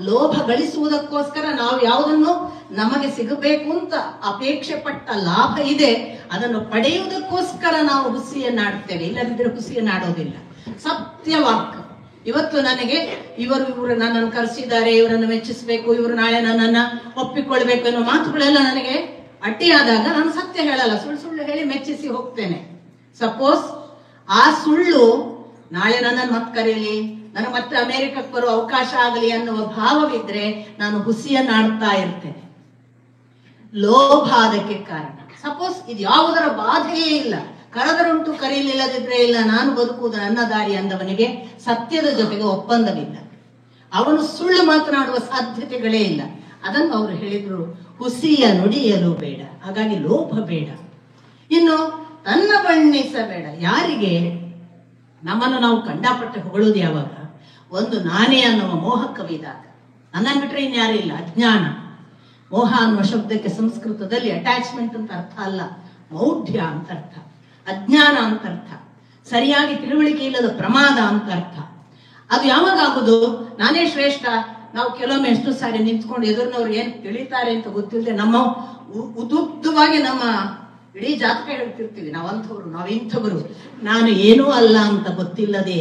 ಲೋಭ ಗಳಿಸುವುದಕ್ಕೋಸ್ಕರ ನಾವು ಯಾವುದನ್ನು ನಮಗೆ ಸಿಗಬೇಕು ಅಂತ ಅಪೇಕ್ಷೆ ಪಟ್ಟ ಲಾಭ ಇದೆ ಅದನ್ನು ಪಡೆಯುವುದಕ್ಕೋಸ್ಕರ ನಾವು ಹುಸಿಯನ್ನಾಡ್ತೇವೆ. ಇಲ್ಲದಿದ್ದರೆ ಹುಸಿಯನ್ನಾಡೋದಿಲ್ಲ. ಸತ್ಯವಾಕ್. ಇವತ್ತು ನನಗೆ ಇವರು ನನ್ನನ್ನು ಕರೆಸಿದ್ದಾರೆ, ಇವರನ್ನು ಮೆಚ್ಚಿಸಬೇಕು, ಇವರು ನಾಳೆ ನನ್ನನ್ನ ಒಪ್ಪಿಕೊಳ್ಬೇಕು ಅನ್ನೋ ಮಾತುಗಳೆಲ್ಲ ನನಗೆ ಅಡ್ಡಿಯಾದಾಗ ನಾನು ಸತ್ಯ ಹೇಳಲ್ಲ, ಸುಳ್ಳು ಸುಳ್ಳು ಹೇಳಿ ಮೆಚ್ಚಿಸಿ ಹೋಗ್ತೇನೆ. ಸಪೋಸ್ ಆ ಸುಳ್ಳು ನಾಳೆ ನನ್ನನ್ನು ಮತ್ತೆ ಕರೀಲಿ, ನನಗೆ ಮತ್ತೆ ಅಮೆರಿಕಕ್ಕೆ ಬರುವ ಅವಕಾಶ ಆಗಲಿ ಅನ್ನುವ ಭಾವವಿದ್ರೆ ನಾನು ಹುಸಿಯನ್ನಾಡ್ತಾ ಇರ್ತೇನೆ. ಲೋಭ ಅದಕ್ಕೆ ಕಾರಣ. ಸಪೋಸ್ ಇದು ಯಾವುದರ ಬಾಧೆಯೇ ಇಲ್ಲ, ಕರೆದರುಂಟು ಕರೀಲಿಲ್ಲದಿದ್ರೆ ಇಲ್ಲ, ನಾನು ಬದುಕುವುದು ನನ್ನ ದಾರಿ ಅಂದವನಿಗೆ ಸತ್ಯದ ಜೊತೆಗೆ ಒಪ್ಪಂದವಿಲ್ಲ. ಅವನು ಸುಳ್ಳು ಮಾತನಾಡುವ ಸಾಧ್ಯತೆಗಳೇ ಇಲ್ಲ. ಅದನ್ನು ಅವರು ಹೇಳಿದ್ರು, ಹುಸಿಯ ನುಡಿಯಲು ಬೇಡ. ಹಾಗಾಗಿ ಲೋಭ ಬೇಡ. ಇನ್ನು ತನ್ನ ಬಣ್ಣಿಸಬೇಡ. ಯಾರಿಗೆ? ನಮ್ಮನ್ನು ನಾವು ಕಂಡಾಪಟ್ಟೆ ಹೊಗಳೋದು ಯಾವಾಗ? ಒಂದು ನಾನೇ ಅನ್ನುವ ಮೋಹಕವಿದಾಗ. ನನ್ನನ್ನು ಬಿಟ್ರೆ ಇನ್ಯಾರೂ ಇಲ್ಲ. ಅಜ್ಞಾನ. ಮೋಹ ಅನ್ನುವ ಶಬ್ದಕ್ಕೆ ಸಂಸ್ಕೃತದಲ್ಲಿ ಅಟ್ಯಾಚ್ಮೆಂಟ್ ಅಂತ ಅರ್ಥ ಅಲ್ಲ, ಮೌಢ್ಯ ಅಂತ ಅರ್ಥ, ಅಜ್ಞಾನ ಅಂತ ಅರ್ಥ, ಸರಿಯಾಗಿ ತಿಳುವಳಿಕೆ ಇಲ್ಲದ ಪ್ರಮಾದ ಅಂತ ಅರ್ಥ. ಅದು ಯಾವಾಗ ಆಗುದು? ನಾನೇ ಶ್ರೇಷ್ಠ, ನಾವು ಕೆಲವೊಮ್ಮೆ ಎಷ್ಟು ಸಾರಿ ನಿಂತ್ಕೊಂಡು ಎದುರಿನವ್ರು ಏನ್ ತಿಳಿತಾರೆ ಅಂತ ಗೊತ್ತಿಲ್ಲದೆ ನಮ್ಮ ಉದುದ್ದವಾಗಿ ನಮ್ಮ ಇಡೀ ಜಾತಕ ಹೇಳ್ತಿರ್ತೀವಿ, ನಾವಂಥವ್ರು, ನಾವಿಂಥವರು, ನಾನು ಏನೂ ಅಲ್ಲ ಅಂತ ಗೊತ್ತಿಲ್ಲದೆ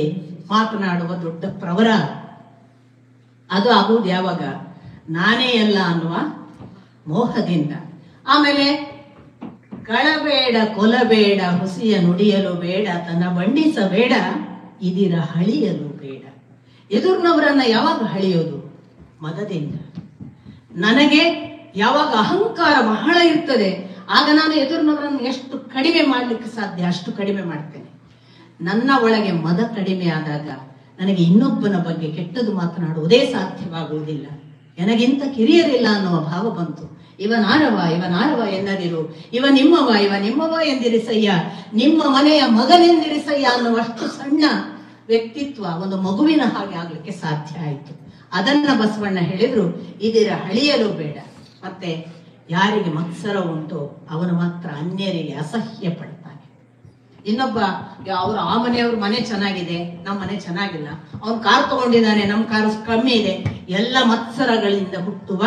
ಮಾತನಾಡುವ ದೊಡ್ಡ ಪ್ರವರ. ಅದು ಆಗುವುದು ಯಾವಾಗ? ನಾನೇ ಅಲ್ಲ ಅನ್ನುವ ಮೋಹದಿಂದ. ಆಮೇಲೆ ಕಳಬೇಡ, ಕೊಲಬೇಡ, ಹುಸಿಯ ನುಡಿಯಲು ಬೇಡ, ತನ್ನ ಬಂಡಿಸಬೇಡ, ಇದಿರ ಹಳಿಯಲು ಬೇಡ. ಎದುರಿನವರನ್ನ ಯಾವಾಗ ಹಳಿಯೋದು? ಮದದಿಂದ. ನನಗೆ ಯಾವಾಗ ಅಹಂಕಾರ ಬಹಳ ಇರ್ತದೆ, ಆಗ ನಾನು ಎದುರಿನವರನ್ನು ಎಷ್ಟು ಕಡಿಮೆ ಮಾಡ್ಲಿಕ್ಕೆ ಸಾಧ್ಯ ಅಷ್ಟು ಕಡಿಮೆ ಮಾಡ್ತೇನೆ. ನನ್ನ ಒಳಗೆ ಮದ ಕಡಿಮೆ ಆದಾಗ ನನಗೆ ಇನ್ನೊಬ್ಬನ ಬಗ್ಗೆ ಕೆಟ್ಟದ್ದು ಮಾತನಾಡುವುದೇ ಸಾಧ್ಯವಾಗುವುದಿಲ್ಲ. ನನಗಿಂತ ಕಿರಿಯರಿಲ್ಲ ಅನ್ನುವ ಭಾವ ಬಂತು. ಇವನಾರವ ಎನ್ನದಿರು, ಇವ ನಿಮ್ಮವ ಎಂದಿರಿಸಯ್ಯ, ನಿಮ್ಮ ಮನೆಯ ಮಗನೆಂದಿರಿಸಯ್ಯ ಅನ್ನುವಷ್ಟು ಸಣ್ಣ ವ್ಯಕ್ತಿತ್ವ ಒಂದು ಮಗುವಿನ ಹಾಗೆ ಆಗ್ಲಿಕ್ಕೆ ಸಾಧ್ಯ ಆಯಿತು. ಅದನ್ನ ಬಸವಣ್ಣ ಹೇಳಿದ್ರು, ಇದಿರ ಹಳಿಯಲು ಬೇಡ. ಮತ್ತೆ ಯಾರಿಗೆ ಮತ್ಸರ ಉಂಟು ಅವನು ಮಾತ್ರ ಅನ್ಯರಿಗೆ ಅಸಹ್ಯ ಪಡ್ತಾನೆ. ಇನ್ನೊಬ್ಬ ಆ ಮನೆಯವ್ರ ಮನೆ ಚೆನ್ನಾಗಿದೆ, ನಮ್ಮ ಮನೆ ಚೆನ್ನಾಗಿಲ್ಲ, ಅವನು ಕಾರು ತಗೊಂಡಿದ್ದಾನೆ, ನಮ್ಮ ಕಾರು ಕಮ್ಮಿ ಇದೆ, ಎಲ್ಲ ಮತ್ಸರಗಳಿಂದ ಹುಟ್ಟುವ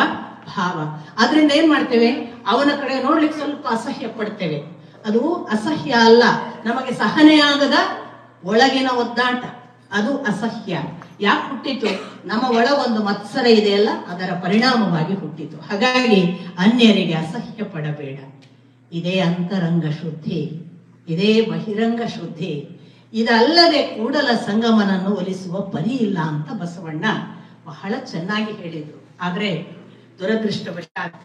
ಭಾವ. ಅದರಿಂದ ಏನ್ ಮಾಡ್ತೇವೆ? ಅವನ ಕಡೆ ನೋಡ್ಲಿಕ್ಕೆ ಸ್ವಲ್ಪ ಅಸಹ್ಯ ಪಡ್ತೇವೆ. ಅದು ಅಸಹ್ಯ ಅಲ್ಲ, ನಮಗೆ ಸಹನೆ ಆಗದ ಒಳಗಿನ ಒದ್ದಾಟ, ಅದು ಅಸಹ್ಯ. ಯಾಕೆ ಹುಟ್ಟಿತು? ನಮ್ಮ ಒಳ ಒಂದು ಮತ್ಸರ ಇದೆಯಲ್ಲ, ಅದರ ಪರಿಣಾಮವಾಗಿ ಹುಟ್ಟಿತು. ಹಾಗಾಗಿ ಅನ್ಯರಿಗೆ ಅಸಹ್ಯ ಪಡಬೇಡ. ಇದೇ ಅಂತರಂಗ ಶುದ್ಧಿ, ಇದೇ ಬಹಿರಂಗ ಶುದ್ಧಿ. ಇದಲ್ಲದೆ ಕೂಡಲ ಸಂಗಮನನ್ನು ಒಲಿಸುವ ಪರಿ ಇಲ್ಲ ಅಂತ ಬಸವಣ್ಣ ಬಹಳ ಚೆನ್ನಾಗಿ ಹೇಳಿದ್ರು. ಆದ್ರೆ ದುರದೃಷ್ಟವಶಾತ್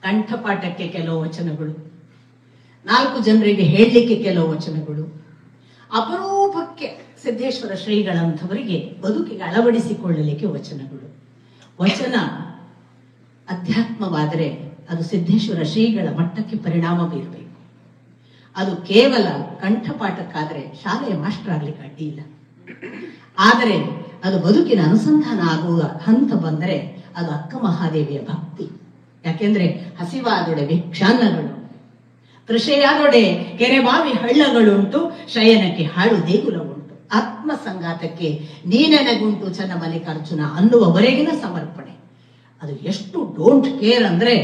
ಕಂಠಪಾಠಕ್ಕೆ ಕೆಲವು ವಚನಗಳು, 4 ಜನರಿಗೆ ಹೇಳಲಿಕ್ಕೆ ಕೆಲವು ವಚನಗಳು, ಅಪರೂಪಕ್ಕೆ ಸಿದ್ದೇಶ್ವರ ಶ್ರೀಗಳಂಥವರಿಗೆ ಬದುಕಿಗೆ ಅಳವಡಿಸಿಕೊಳ್ಳಲಿಕ್ಕೆ ವಚನಗಳು. ವಚನ ಅಧ್ಯಾತ್ಮವಾದರೆ ಅದು ಸಿದ್ದೇಶ್ವರ ಶ್ರೀಗಳ ಮಟ್ಟಕ್ಕೆ ಪರಿಣಾಮ ಬೀರಬೇಕು. ಅದು ಕೇವಲ ಕಂಠಪಾಠಕ್ಕಾದ್ರೆ ಶಾಲೆಯ ಮಾಸ್ಟರ್ ಆಗ್ಲಿಕ್ಕೆ ಅಡ್ಡಿ ಇಲ್ಲ. ಆದರೆ ಅದು ಬದುಕಿನ ಅನುಸಂಧಾನ ಆಗುವ ಹಂತ ಬಂದರೆ ಅದು ಅಕ್ಕ ಮಹಾದೇವಿಯ ಭಕ್ತಿ. ಯಾಕೆಂದ್ರೆ ಹಸಿವಾದೊಡೆ ಭಿಕ್ಷಾನ್ನಗಳು, ತೃಷೆಯಾದೊಡೆ ಕೆರೆ ಬಾವಿ ಹಳ್ಳಗಳುಂಟು, ಶಯನಕ್ಕೆ ಹಾಳು ದೇಗುಲ ಉಂಟು, ಆತ್ಮ ಸಂಗಾತಕ್ಕೆ ನೀನೆನಗುಂಟು ಚನ್ನ ಮಲ್ಲಿಕಾರ್ಜುನ ಅನ್ನುವವರೆಗಿನ ಸಮರ್ಪಣೆ. ಅದು ಎಷ್ಟು ಡೋಂಟ್ ಕೇರ್ ಅಂದ್ರೆ,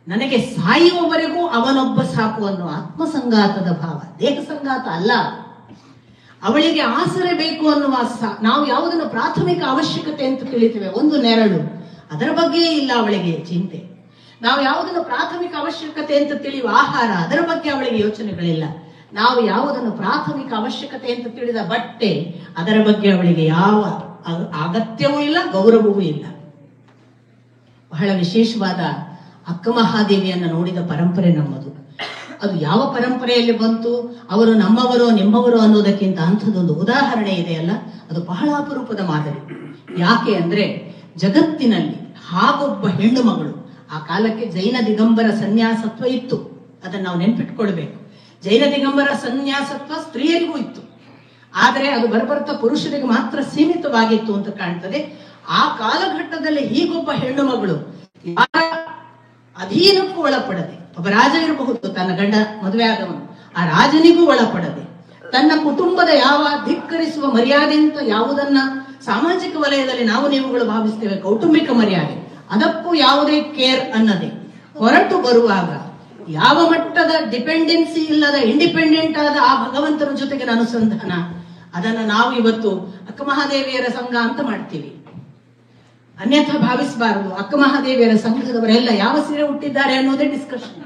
ನನಗೆ ಸಾಯುವವರೆಗೂ ಅವನೊಬ್ಬ ಸಾಕು ಅನ್ನೋ ಆತ್ಮ ಸಂಗಾತದ ಭಾವ, ದೇಹ ಸಂಗಾತ ಅಲ್ಲ. ಅವಳಿಗೆ ಆಸರೆ ಬೇಕು ಅನ್ನುವ ನಾವು ಯಾವುದನ್ನು ಪ್ರಾಥಮಿಕ ಅವಶ್ಯಕತೆ ಅಂತ ತಿಳಿತೇವೆ, ಒಂದು ನೆರಳು, ಅದರ ಬಗ್ಗೆ ಇಲ್ಲ ಅವಳಿಗೆ ಚಿಂತೆ. ನಾವು ಯಾವುದನ್ನು ಪ್ರಾಥಮಿಕ ಅವಶ್ಯಕತೆ ಅಂತ ತಿಳಿಯುವ ಆಹಾರ, ಅದರ ಬಗ್ಗೆ ಅವಳಿಗೆ ಯೋಚನೆಗಳಿಲ್ಲ. ನಾವು ಯಾವುದನ್ನು ಪ್ರಾಥಮಿಕ ಅವಶ್ಯಕತೆ ಅಂತ ತಿಳಿದ ಬಟ್ಟೆ, ಅದರ ಬಗ್ಗೆ ಅವಳಿಗೆ ಯಾವ ಅಗತ್ಯವೂ ಇಲ್ಲ, ಗೌರವವೂ ಇಲ್ಲ. ಬಹಳ ವಿಶೇಷವಾದ ಅಕ್ಕ ಮಹಾದೇವಿಯನ್ನ ನೋಡಿದ ಪರಂಪರೆ ನಮ್ಮದು. ಅದು ಯಾವ ಪರಂಪರೆಯಲ್ಲಿ ಬಂತು, ಅವರು ನಮ್ಮವರು ನಿಮ್ಮವರು ಅನ್ನೋದಕ್ಕಿಂತ ಅಂಥದ್ದೊಂದು ಉದಾಹರಣೆ ಇದೆಯಲ್ಲ, ಅದು ಬಹಳ ಅಪರೂಪದ ಮಾದರಿ. ಯಾಕೆ ಅಂದ್ರೆ, ಜಗತ್ತಿನಲ್ಲಿ ಹಾಗೊಬ್ಬ ಹೆಣ್ಣು ಮಗಳು, ಆ ಕಾಲಕ್ಕೆ ಜೈನ ದಿಗಂಬರ ಸನ್ಯಾಸತ್ವ ಇತ್ತು, ಅದನ್ನು ನಾವು ನೆನ್ಪಿಟ್ಕೊಳ್ಬೇಕು. ಜೈನ ದಿಗಂಬರ ಸನ್ಯಾಸತ್ವ ಸ್ತ್ರೀಯರಿಗೂ ಇತ್ತು, ಆದರೆ ಅದು ಬರಬರ್ತಾ ಪುರುಷರಿಗೆ ಮಾತ್ರ ಸೀಮಿತವಾಗಿತ್ತು ಅಂತ ಕಾಣ್ತದೆ. ಆ ಕಾಲಘಟ್ಟದಲ್ಲಿ ಹೀಗೊಬ್ಬ ಹೆಣ್ಣು ಮಗಳು ಅಧೀನಕ್ಕೂ ಒಳಪಡದೆ, ಒಬ್ಬ ರಾಜ ಇರಬಹುದು, ತನ್ನ ಗಂಡ ಮದುವೆ ಆದವನು, ಆ ರಾಜನಿಗೂ ಒಳಪಡದೆ, ತನ್ನ ಕುಟುಂಬದ ಯಾವ ಧಿಕ್ಕರಿಸುವ ಮರ್ಯಾದೆ ಅಂತ ಯಾವುದನ್ನ ಸಾಮಾಜಿಕ ವಲಯದಲ್ಲಿ ನಾವು ನೀವುಗಳು ಭಾವಿಸ್ತೇವೆ, ಕೌಟುಂಬಿಕ ಮರ್ಯಾದೆ, ಅದಕ್ಕೂ ಯಾವುದೇ ಕೇರ್ ಅನ್ನದೆ ಹೊರಟು ಬರುವಾಗ ಯಾವ ಮಟ್ಟದ ಡಿಪೆಂಡೆನ್ಸಿ ಇಲ್ಲದ ಇಂಡಿಪೆಂಡೆಂಟ್ ಆದ ಆ ಭಗವಂತನ ಜೊತೆಗಿನ ಅನುಸಂಧಾನ, ಅದನ್ನ ನಾವು ಇವತ್ತು ಅಕ್ಕ ಮಹಾದೇವಿಯರ ಸಂಘ ಅಂತ ಮಾಡ್ತೀವಿ. ಅನ್ಯಥಾ ಭಾವಿಸಬಾರದು. ಅಕ್ಕ ಮಹಾದೇವಿಯರ ಸಂಘದವರೆಲ್ಲ ಯಾವ ಸೀರೆ ಹುಟ್ಟಿದ್ದಾರೆ ಅನ್ನೋದೇ ಡಿಸ್ಕಷನ್.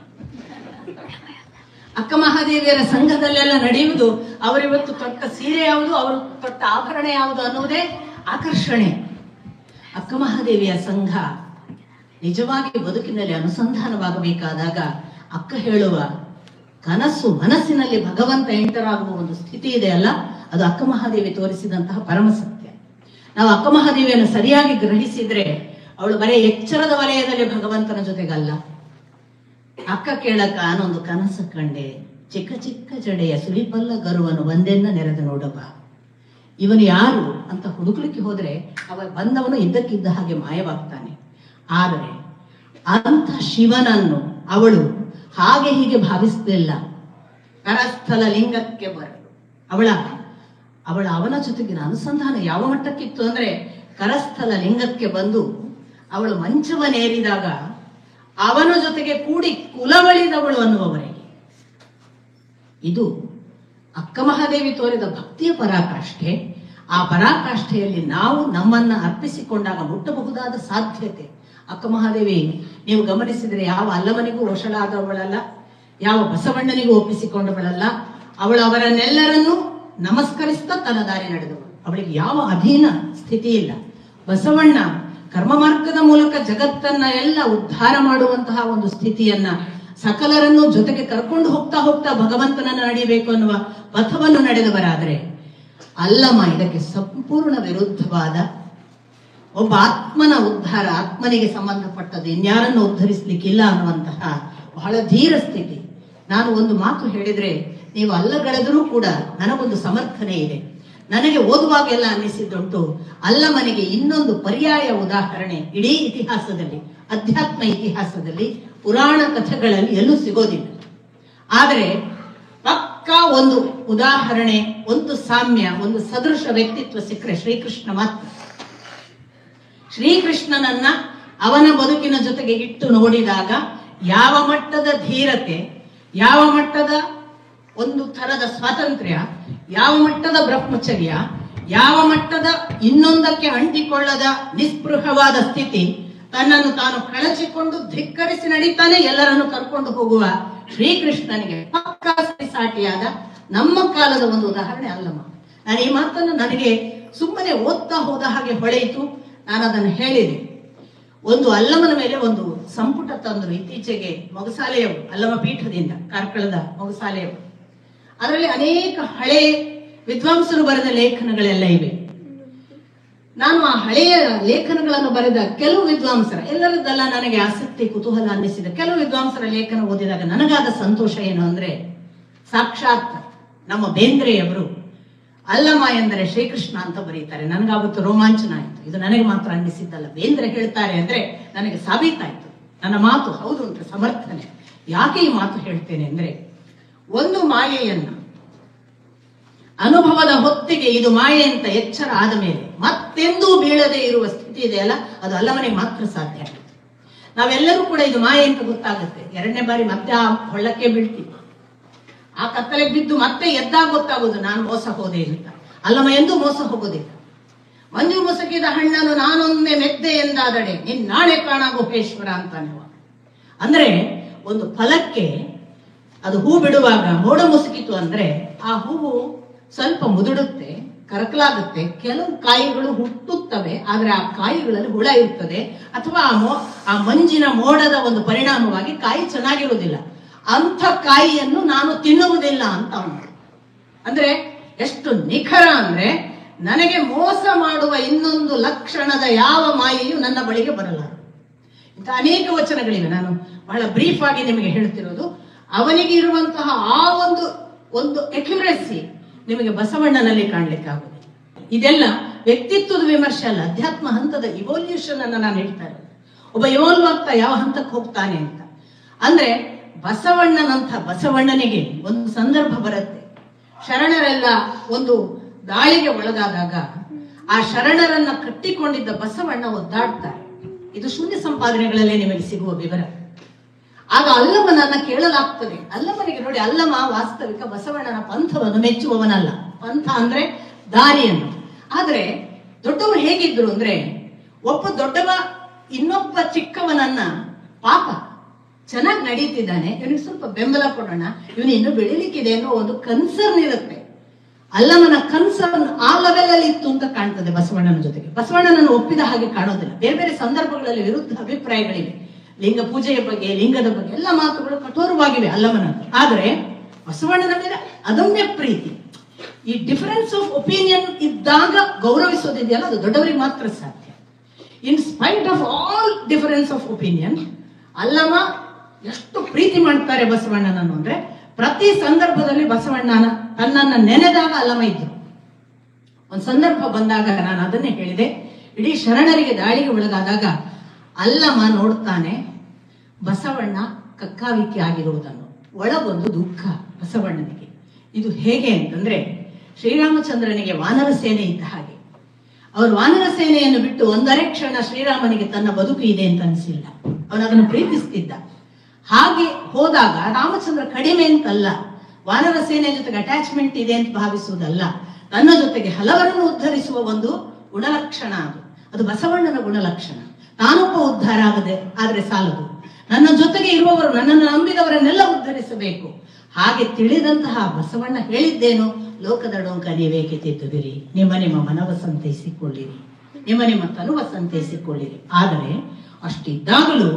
ಅಕ್ಕ ಮಹಾದೇವಿಯರ ಸಂಘದಲ್ಲೆಲ್ಲ ನಡೆಯುವುದು ಅವರಿವತ್ತು ತೊಟ್ಟ ಸೀರೆ ಯಾವುದು, ಅವರು ತೊಟ್ಟ ಆಭರಣ ಯಾವುದು ಅನ್ನೋದೇ ಆಕರ್ಷಣೆ. ಅಕ್ಕ ಮಹಾದೇವಿಯ ಸಂಘ ನಿಜವಾಗಿ ಬದುಕಿನಲ್ಲಿ ಅನುಸಂಧಾನವಾಗಬೇಕಾದಾಗ ಅಕ್ಕ ಹೇಳುವ ಕನಸು, ಮನಸ್ಸಿನಲ್ಲಿ ಭಗವಂತ ಎಂಟರಾಗುವ ಒಂದು ಸ್ಥಿತಿ ಇದೆಯಲ್ಲ, ಅದು ಅಕ್ಕ ಮಹಾದೇವಿ ತೋರಿಸಿದಂತಹ ಪರಮ ಸತ್ಯ. ನಾವು ಅಕ್ಕ ಮಹಾದೇವಿಯನ್ನು ಸರಿಯಾಗಿ ಗ್ರಹಿಸಿದ್ರೆ ಅವಳು ಬರೀ ಎಚ್ಚರದ ವಲಯದಲ್ಲಿ ಭಗವಂತನ ಜೊತೆಗಲ್ಲ. ಅಕ್ಕ ಕೇಳಕ ನಾನೊಂದು ಕನಸು ಕಂಡೆ, ಚಿಕ್ಕ ಚಿಕ್ಕ ಜಡೆಯ ಸುಳಿಪಲ್ಲ ಗರುವನು ಒಂದೆನ್ನ ನೆರೆದು ನೋಡಬ. ಇವನು ಯಾರು ಅಂತ ಹುಡುಕ್ಲಿಕ್ಕೆ ಹೋದ್ರೆ ಬಂದವನು ಇದ್ದಕ್ಕಿದ್ದ ಹಾಗೆ ಮಾಯವಾಗ್ತಾನೆ. ಆದರೆ ಅಂತ ಶಿವನನ್ನು ಅವಳು ಹಾಗೆ ಹೀಗೆ ಭಾವಿಸಲಿಲ್ಲ. ಕರಸ್ಥಲ ಲಿಂಗಕ್ಕೆ ಬರಲು ಅವಳ ಅವನ ಜೊತೆಗಿನ ಅನುಸಂಧಾನ ಯಾವ ಮಟ್ಟಕ್ಕಿತ್ತು ಅಂದ್ರೆ, ಕರಸ್ಥಲ ಲಿಂಗಕ್ಕೆ ಬಂದು ಅವಳು ಮಂಚವನ್ನೇರಿದಾಗ ಅವನ ಜೊತೆಗೆ ಕೂಡಿ ಕುಲವಳಿದವಳು ಅನ್ನುವವರೆಗೆ. ಇದು ಅಕ್ಕ ಮಹಾದೇವಿ ತೋರಿದ ಭಕ್ತಿಯ ಪರಾಕಾಷ್ಠೆ. ಆ ಪರಾಕಾಷ್ಠೆಯಲ್ಲಿ ನಾವು ನಮ್ಮನ್ನ ಅರ್ಪಿಸಿಕೊಂಡಾಗ ಮುಟ್ಟಬಹುದಾದ ಸಾಧ್ಯತೆ. ಅಕ್ಕ ಮಹಾದೇವಿ ನೀವು ಗಮನಿಸಿದರೆ ಯಾವ ಅಲ್ಲಮನಿಗೂ ವಶಳಾದವಳಲ್ಲ, ಯಾವ ಬಸವಣ್ಣನಿಗೂ ಒಪ್ಪಿಸಿಕೊಂಡವಳಲ್ಲ. ಅವಳು ಅವರನ್ನೆಲ್ಲರನ್ನೂ ನಮಸ್ಕರಿಸ್ತಾ ತನ್ನ ದಾರಿ ನಡೆದವಳು. ಅವಳಿಗೆ ಯಾವ ಅಧೀನ ಸ್ಥಿತಿ ಇಲ್ಲ. ಬಸವಣ್ಣ ಕರ್ಮ ಮಾರ್ಗದ ಮೂಲಕ ಜಗತ್ತನ್ನ ಎಲ್ಲ ಉದ್ಧಾರ ಮಾಡುವಂತಹ ಒಂದು ಸ್ಥಿತಿಯನ್ನ, ಸಕಲರನ್ನು ಜೊತೆಗೆ ಕರ್ಕೊಂಡು ಹೋಗ್ತಾ ಹೋಗ್ತಾ ಭಗವಂತನನ್ನ ನಡೆಯಬೇಕು ಅನ್ನುವ ಪಥವನ್ನು ನಡೆದವರಾದರೆ, ಅಲ್ಲಮ ಇದಕ್ಕೆ ಸಂಪೂರ್ಣ ವಿರುದ್ಧವಾದ ಒಬ್ಬ ಆತ್ಮನ ಉದ್ಧಾರ, ಆತ್ಮನಿಗೆ ಸಂಬಂಧಪಟ್ಟದ್ದು, ಇನ್ಯಾರನ್ನು ಉದ್ಧರಿಸಲಿಕ್ಕಿಲ್ಲ ಅನ್ನುವಂತಹ ಬಹಳ ಧೀರ ಸ್ಥಿತಿ. ನಾನು ಒಂದು ಮಾತು ಹೇಳಿದ್ರೆ ನೀವು ಅಲ್ಲಗಳೆದರೂ ಕೂಡ ನನಗೊಂದು ಸಮರ್ಥನೆ ಇದೆ. ನನಗೆ ಓದುವಾಗೆಲ್ಲ ಅನ್ನಿಸಿದ್ದುಂಟು, ಅಲ್ಲಮನಿಗೆ ಇನ್ನೊಂದು ಪರ್ಯಾಯ ಉದಾಹರಣೆ ಇಡೀ ಇತಿಹಾಸದಲ್ಲಿ, ಅಧ್ಯಾತ್ಮ ಇತಿಹಾಸದಲ್ಲಿ, ಪುರಾಣ ಕಥೆಗಳಲ್ಲಿ ಎಲ್ಲೂ ಸಿಗೋದಿಲ್ಲ. ಆದರೆ ಪಕ್ಕಾ ಒಂದು ಉದಾಹರಣೆ, ಒಂದು ಸಾಮ್ಯ, ಒಂದು ಸದೃಶ ವ್ಯಕ್ತಿತ್ವ ಸಿಕ್ಕರೆ ಶ್ರೀಕೃಷ್ಣ ಮಾತ್ರ. ಶ್ರೀಕೃಷ್ಣನನ್ನ ಅವನ ಬದುಕಿನ ಜೊತೆಗೆ ಇಟ್ಟು ನೋಡಿದಾಗ ಯಾವ ಮಟ್ಟದ ಧೀರತೆ, ಯಾವ ಮಟ್ಟದ ಒಂದು ಥರದ ಸ್ವಾತಂತ್ರ್ಯ, ಯಾವ ಮಟ್ಟದ ಬ್ರಹ್ಮಚರ್ಯ, ಯಾವ ಮಟ್ಟದ ಇನ್ನೊಂದಕ್ಕೆ ಅಂಟಿಕೊಳ್ಳದ ನಿಸ್ಪೃಹವಾದ ಸ್ಥಿತಿ, ತನ್ನನ್ನು ತಾನು ಕಳಚಿಕೊಂಡು ಧಿಕ್ಕರಿಸಿ ನಡೀತಾನೆ ಎಲ್ಲರನ್ನು ಕರ್ಕೊಂಡು ಹೋಗುವ ಶ್ರೀಕೃಷ್ಣನಿಗೆ ಪಕ್ಕಾ ಸಾಟಿಯಾದ ನಮ್ಮ ಕಾಲದ ಒಂದು ಉದಾಹರಣೆ ಅಲ್ಲಮ್ಮ. ನಾನು ಈ ಮಾತನ್ನು ನನಗೆ ಸುಮ್ಮನೆ ಓದ್ತಾ ಹೋದ ಹಾಗೆ ಹೊಳೆಯಿತು. ನಾನು ಅದನ್ನು ಹೇಳಿದೆ. ಒಂದು ಅಲ್ಲಮನ ಮೇಲೆ ಒಂದು ಸಂಪುಟ ತಂದರು ಇತ್ತೀಚೆಗೆ, ಮೊಗಸಾಲೆಯವರು, ಅಲ್ಲಮ ಪೀಠದಿಂದ, ಕಾರ್ಕಳದ ಮೊಗಸಾಲೆಯವರು. ಅದರಲ್ಲಿ ಅನೇಕ ಹಳೆ ವಿದ್ವಾಂಸರು ಬರೆದ ಲೇಖನಗಳೆಲ್ಲ ಇವೆ. ನಾನು ಆ ಹಳೆಯ ಲೇಖನಗಳನ್ನು ಬರೆದ ಕೆಲವು ವಿದ್ವಾಂಸರ, ಎಲ್ಲರದ್ದೆಲ್ಲ ನನಗೆ ಆಸಕ್ತಿ ಕುತೂಹಲ ಅನ್ನಿಸಿದ ಕೆಲವು ವಿದ್ವಾಂಸರ ಲೇಖನ ಓದಿದಾಗ ನನಗಾದ ಸಂತೋಷ ಏನು ಅಂದ್ರೆ, ಸಾಕ್ಷಾತ್ ನಮ್ಮ ಬೇಂದ್ರೆಯವರು ಅಲ್ಲಮ ಎಂದರೆ ಶ್ರೀಕೃಷ್ಣ ಅಂತ ಬರೀತಾರೆ. ನನಗಾವತ್ತು ರೋಮಾಂಚನ ಆಯ್ತು. ಇದು ನನಗೆ ಮಾತ್ರ ಅನ್ನಿಸಿದ್ದಲ್ಲ, ಬೇಂದ್ರೆ ಹೇಳ್ತಾರೆ ಅಂದ್ರೆ ನನಗೆ ಸಾಬೀತಾಯ್ತು. ನನ್ನ ಮಾತು ಹೌದು ಅಂತ ಸಮರ್ಥನೆ. ಯಾಕೆ ಈ ಮಾತು ಹೇಳ್ತೇನೆ ಅಂದ್ರೆ, ಒಂದು ಮಾಯೆಯನ್ನ ಅನುಭವದ ಹೊತ್ತಿಗೆ ಇದು ಮಾಯೆ ಅಂತ ಎಚ್ಚರ ಆದ ಮೇಲೆ ಮತ್ತೆಂದೂ ಬೀಳದೆ ಇರುವ ಸ್ಥಿತಿ ಇದೆಯಲ್ಲ, ಅದು ಅಲ್ಲಮನಿಗೆ ಮಾತ್ರ ಸಾಧ್ಯ. ನಾವೆಲ್ಲರೂ ಕೂಡ ಇದು ಮಾಯೆ ಅಂತ ಗೊತ್ತಾಗುತ್ತೆ, ಎರಡನೇ ಬಾರಿ ಮತ್ತೆ ಆ ಹೊಳ್ಳಕ್ಕೆ ಬೀಳ್ತೀವಿ. ಆ ಕತ್ತಲೆಗೆ ಬಿದ್ದು ಮತ್ತೆ ಎದ್ದಾಗ ಗೊತ್ತಾಗೋದು ನಾನು ಮೋಸ ಹೋದೆ ಅಂತ. ಅಲ್ಲಮ ಎಂದು ಮೋಸ ಹೋಗೋದಿಲ್ಲ. ಮಂಜು ಮುಸುಕಿದ ಹಣ್ಣನ್ನು ನಾನೊಂದೇ ಮೆದ್ದೆ ಎಂದಾದಡೆ ನಿನ್ ನಾಳೆ ಕಾಣ ಗುಹೇಶ್ವರ ಅಂತಾನೆ. ಅಂದ್ರೆ ಒಂದು ಫಲಕ್ಕೆ ಅದು ಹೂ ಬಿಡುವಾಗ ಮೋಡ ಮುಸುಕಿತು ಅಂದ್ರೆ ಆ ಹೂವು ಸ್ವಲ್ಪ ಮುದುಡುತ್ತೆ, ಕರಕಲಾಗುತ್ತೆ, ಕೆಲವು ಕಾಯಿಗಳು ಹುಟ್ಟುತ್ತವೆ, ಆದ್ರೆ ಆ ಕಾಯಿಗಳಲ್ಲಿ ಹುಳ ಇರ್ತದೆ, ಅಥವಾ ಆ ಮಂಜಿನ ಮೋಡದ ಒಂದು ಪರಿಣಾಮವಾಗಿ ಕಾಯಿ ಚೆನ್ನಾಗಿರುವುದಿಲ್ಲ. ಅಂಥ ಕಾಯಿಯನ್ನು ನಾನು ತಿನ್ನುವುದಿಲ್ಲ ಅಂತ ಅವನು. ಅಂದ್ರೆ ಎಷ್ಟು ನಿಖರ ಅಂದ್ರೆ, ನನಗೆ ಮೋಸ ಮಾಡುವ ಇನ್ನೊಂದು ಲಕ್ಷಣದ ಯಾವ ಮಾಯೆಯೂ ನನ್ನ ಬಳಿಗೆ ಬರಲ್ಲ. ಇಂಥ ಅನೇಕ ವಚನಗಳಿವೆ. ನಾನು ಬಹಳ ಬ್ರೀಫ್ ಆಗಿ ನಿಮಗೆ ಹೇಳ್ತಿರೋದು. ಅವನಿಗೆ ಇರುವಂತಹ ಆ ಒಂದು ಅಕ್ಯುರೇಸಿ ನಿಮಗೆ ಬಸವಣ್ಣನಲ್ಲಿ ಕಾಣ್ಲಿಕ್ಕಾಗುದಿಲ್ಲ. ಇದೆಲ್ಲ ವ್ಯಕ್ತಿತ್ವದ ವಿಮರ್ಶೆ ಅಲ್ಲ, ಅಧ್ಯಾತ್ಮ ಹಂತದ ಇವೋಲ್ಯೂಷನ್ ಅನ್ನ ನಾನು ಹೇಳ್ತಾ ಇರೋದು. ಒಬ್ಬ ಇವಾಲ್ವ್ ಆಗ್ತಾ ಯಾವ ಹಂತಕ್ಕೆ ಹೋಗ್ತಾನೆ ಅಂತ. ಅಂದ್ರೆ ಬಸವಣ್ಣನಿಗೆ ಒಂದು ಸಂದರ್ಭ ಬರುತ್ತೆ. ಶರಣರೆಲ್ಲ ಒಂದು ದಾಳಿಗೆ ಒಳಗಾದಾಗ ಆ ಶರಣರನ್ನ ಕಟ್ಟಿಕೊಂಡಿದ್ದ ಬಸವಣ್ಣ ಒದ್ದಾಡ್ತಾರೆ. ಇದು ಶೂನ್ಯ ಸಂಪಾದನೆಗಳಲ್ಲೇ ನಿಮಗೆ ಸಿಗುವ ವಿವರ. ಆಗ ಅಲ್ಲಮನನ್ನ ಕೇಳಲಾಗ್ತದೆ. ಅಲ್ಲಮನಿಗೆ ನೋಡಿ, ಅಲ್ಲಮ ವಾಸ್ತವಿಕ ಬಸವಣ್ಣನ ಪಂಥವನ್ನು ಮೆಚ್ಚುವವನಲ್ಲ. ಪಂಥ ಅಂದ್ರೆ ದಾರಿಯನ್ನು. ಆದ್ರೆ ದೊಡ್ಡವರು ಹೇಗಿದ್ರು ಅಂದ್ರೆ, ಒಬ್ಬ ದೊಡ್ಡವ ಇನ್ನೊಬ್ಬ ಚಿಕ್ಕವನನ್ನ, ಪಾಪ ಚೆನ್ನಾಗಿ ನಡೀತಿದ್ದಾನೆ, ಇವನಿಗೆ ಸ್ವಲ್ಪ ಬೆಂಬಲ ಕೊಡೋಣ, ಇವನು ಇನ್ನೂ ಬೆಳಿಲಿಕ್ಕಿದೆ ಅನ್ನೋ ಒಂದು ಕನ್ಸರ್ನ್ ಇರುತ್ತೆ. ಅಲ್ಲಮನ ಕನ್ಸರ್ನ್ ಆ ಲೆವೆಲ್ ಅಲ್ಲಿ ಇತ್ತು ಅಂತ ಕಾಣ್ತದೆ ಬಸವಣ್ಣನ ಜೊತೆಗೆ. ಬಸವಣ್ಣನನ್ನು ಒಪ್ಪಿದ ಹಾಗೆ ಕಾಣೋದಿಲ್ಲ. ಬೇರೆ ಬೇರೆ ಸಂದರ್ಭಗಳಲ್ಲಿ ವಿರುದ್ಧ ಅಭಿಪ್ರಾಯಗಳಿವೆ. ಲಿಂಗ ಪೂಜೆಯ ಬಗ್ಗೆ, ಲಿಂಗದ ಬಗ್ಗೆ ಎಲ್ಲ ಮಾತುಗಳು ಕಠೋರವಾಗಿವೆ ಅಲ್ಲಮನ. ಆದ್ರೆ ಬಸವಣ್ಣನ ಮೇಲೆ ಅದಮ್ಯ ಪ್ರೀತಿ. ಈ ಡಿಫರೆನ್ಸ್ ಆಫ್ ಒಪಿನಿಯನ್ ಇದ್ದಾಗ ಗೌರವಿಸೋದಿದೆಯಲ್ಲ, ಅದು ದೊಡ್ಡವರಿಗೆ ಮಾತ್ರ ಸಾಧ್ಯ. In spite of all difference of opinion, Allama ಎಷ್ಟು ಪ್ರೀತಿ ಮಾಡ್ತಾರೆ ಬಸವಣ್ಣನನ್ನು ಅಂದ್ರೆ, ಪ್ರತಿ ಸಂದರ್ಭದಲ್ಲಿ ಬಸವಣ್ಣನ ತನ್ನನ್ನ ನೆನೆದಾಗ ಅಲ್ಲಮ ಇದ್ರು. ಒಂದು ಸಂದರ್ಭ ಬಂದಾಗ ನಾನು ಅದನ್ನೇ ಹೇಳಿದೆ, ಇಡೀ ಶರಣರಿಗೆ ದಾಳಿಗೆ ಒಳಗಾದಾಗ ಅಲ್ಲಮ ನೋಡ್ತಾನೆ ಬಸವಣ್ಣ ಕಕ್ಕಾವಿಕೆ ಆಗಿರುವುದನ್ನು. ಒಳಗೊಂದು ದುಃಖ ಬಸವಣ್ಣನಿಗೆ. ಇದು ಹೇಗೆ ಅಂತಂದ್ರೆ, ಶ್ರೀರಾಮಚಂದ್ರನಿಗೆ ವಾನರ ಸೇನೆ ಇದ್ದ ಹಾಗೆ. ಅವರು ವಾನರ ಸೇನೆಯನ್ನು ಬಿಟ್ಟು ಒಂದರೆ ಕ್ಷಣ ಶ್ರೀರಾಮನಿಗೆ ತನ್ನ ಬದುಕು ಇದೆ ಅಂತ ಅನಿಸಿಲ್ಲ. ಅವನು ಅದನ್ನು ಪ್ರೀತಿಸ್ತಿದ್ದ. ಹಾಗೆ ಹೋದಾಗ ರಾಮಚಂದ್ರ ಕಡಿಮೆ ಅಂತಲ್ಲ, ವಾನರ ಸೇನೆಯ ಜೊತೆಗೆ ಅಟ್ಯಾಚ್ಮೆಂಟ್ ಇದೆ ಅಂತ ಭಾವಿಸುವುದಲ್ಲ, ತನ್ನ ಜೊತೆಗೆ ಹಲವರನ್ನು ಉದ್ಧರಿಸುವ ಒಂದು ಗುಣಲಕ್ಷಣ ಅದು ಬಸವಣ್ಣನ ಗುಣಲಕ್ಷಣ. ನಾನೊಬ್ಬ ಉದ್ಧಾರ ಆದ್ರೆ ಸಾಲದು, ನನ್ನ ಜೊತೆಗೆ ಇರುವವರು, ನನ್ನನ್ನು ನಂಬಿದವರನ್ನೆಲ್ಲ ಉದ್ಧರಿಸಬೇಕು. ಹಾಗೆ ತಿಳಿದಂತಹ ಬಸವಣ್ಣ ಹೇಳಿದ್ದೇನು, ಲೋಕದ ಡೊಂಕ ನೀವೇಕೆ ತಿದ್ದುವಿರಿ, ನಿಮ್ಮ ಮನವ ಸಂತೈಸಿಕೊಳ್ಳಿರಿ, ನಿಮ್ಮ ತನುವ ಸಂತೈಸಿಕೊಳ್ಳಿರಿ. ಆದರೆ ಅಷ್ಟಿದ್ದಾಗಲೂ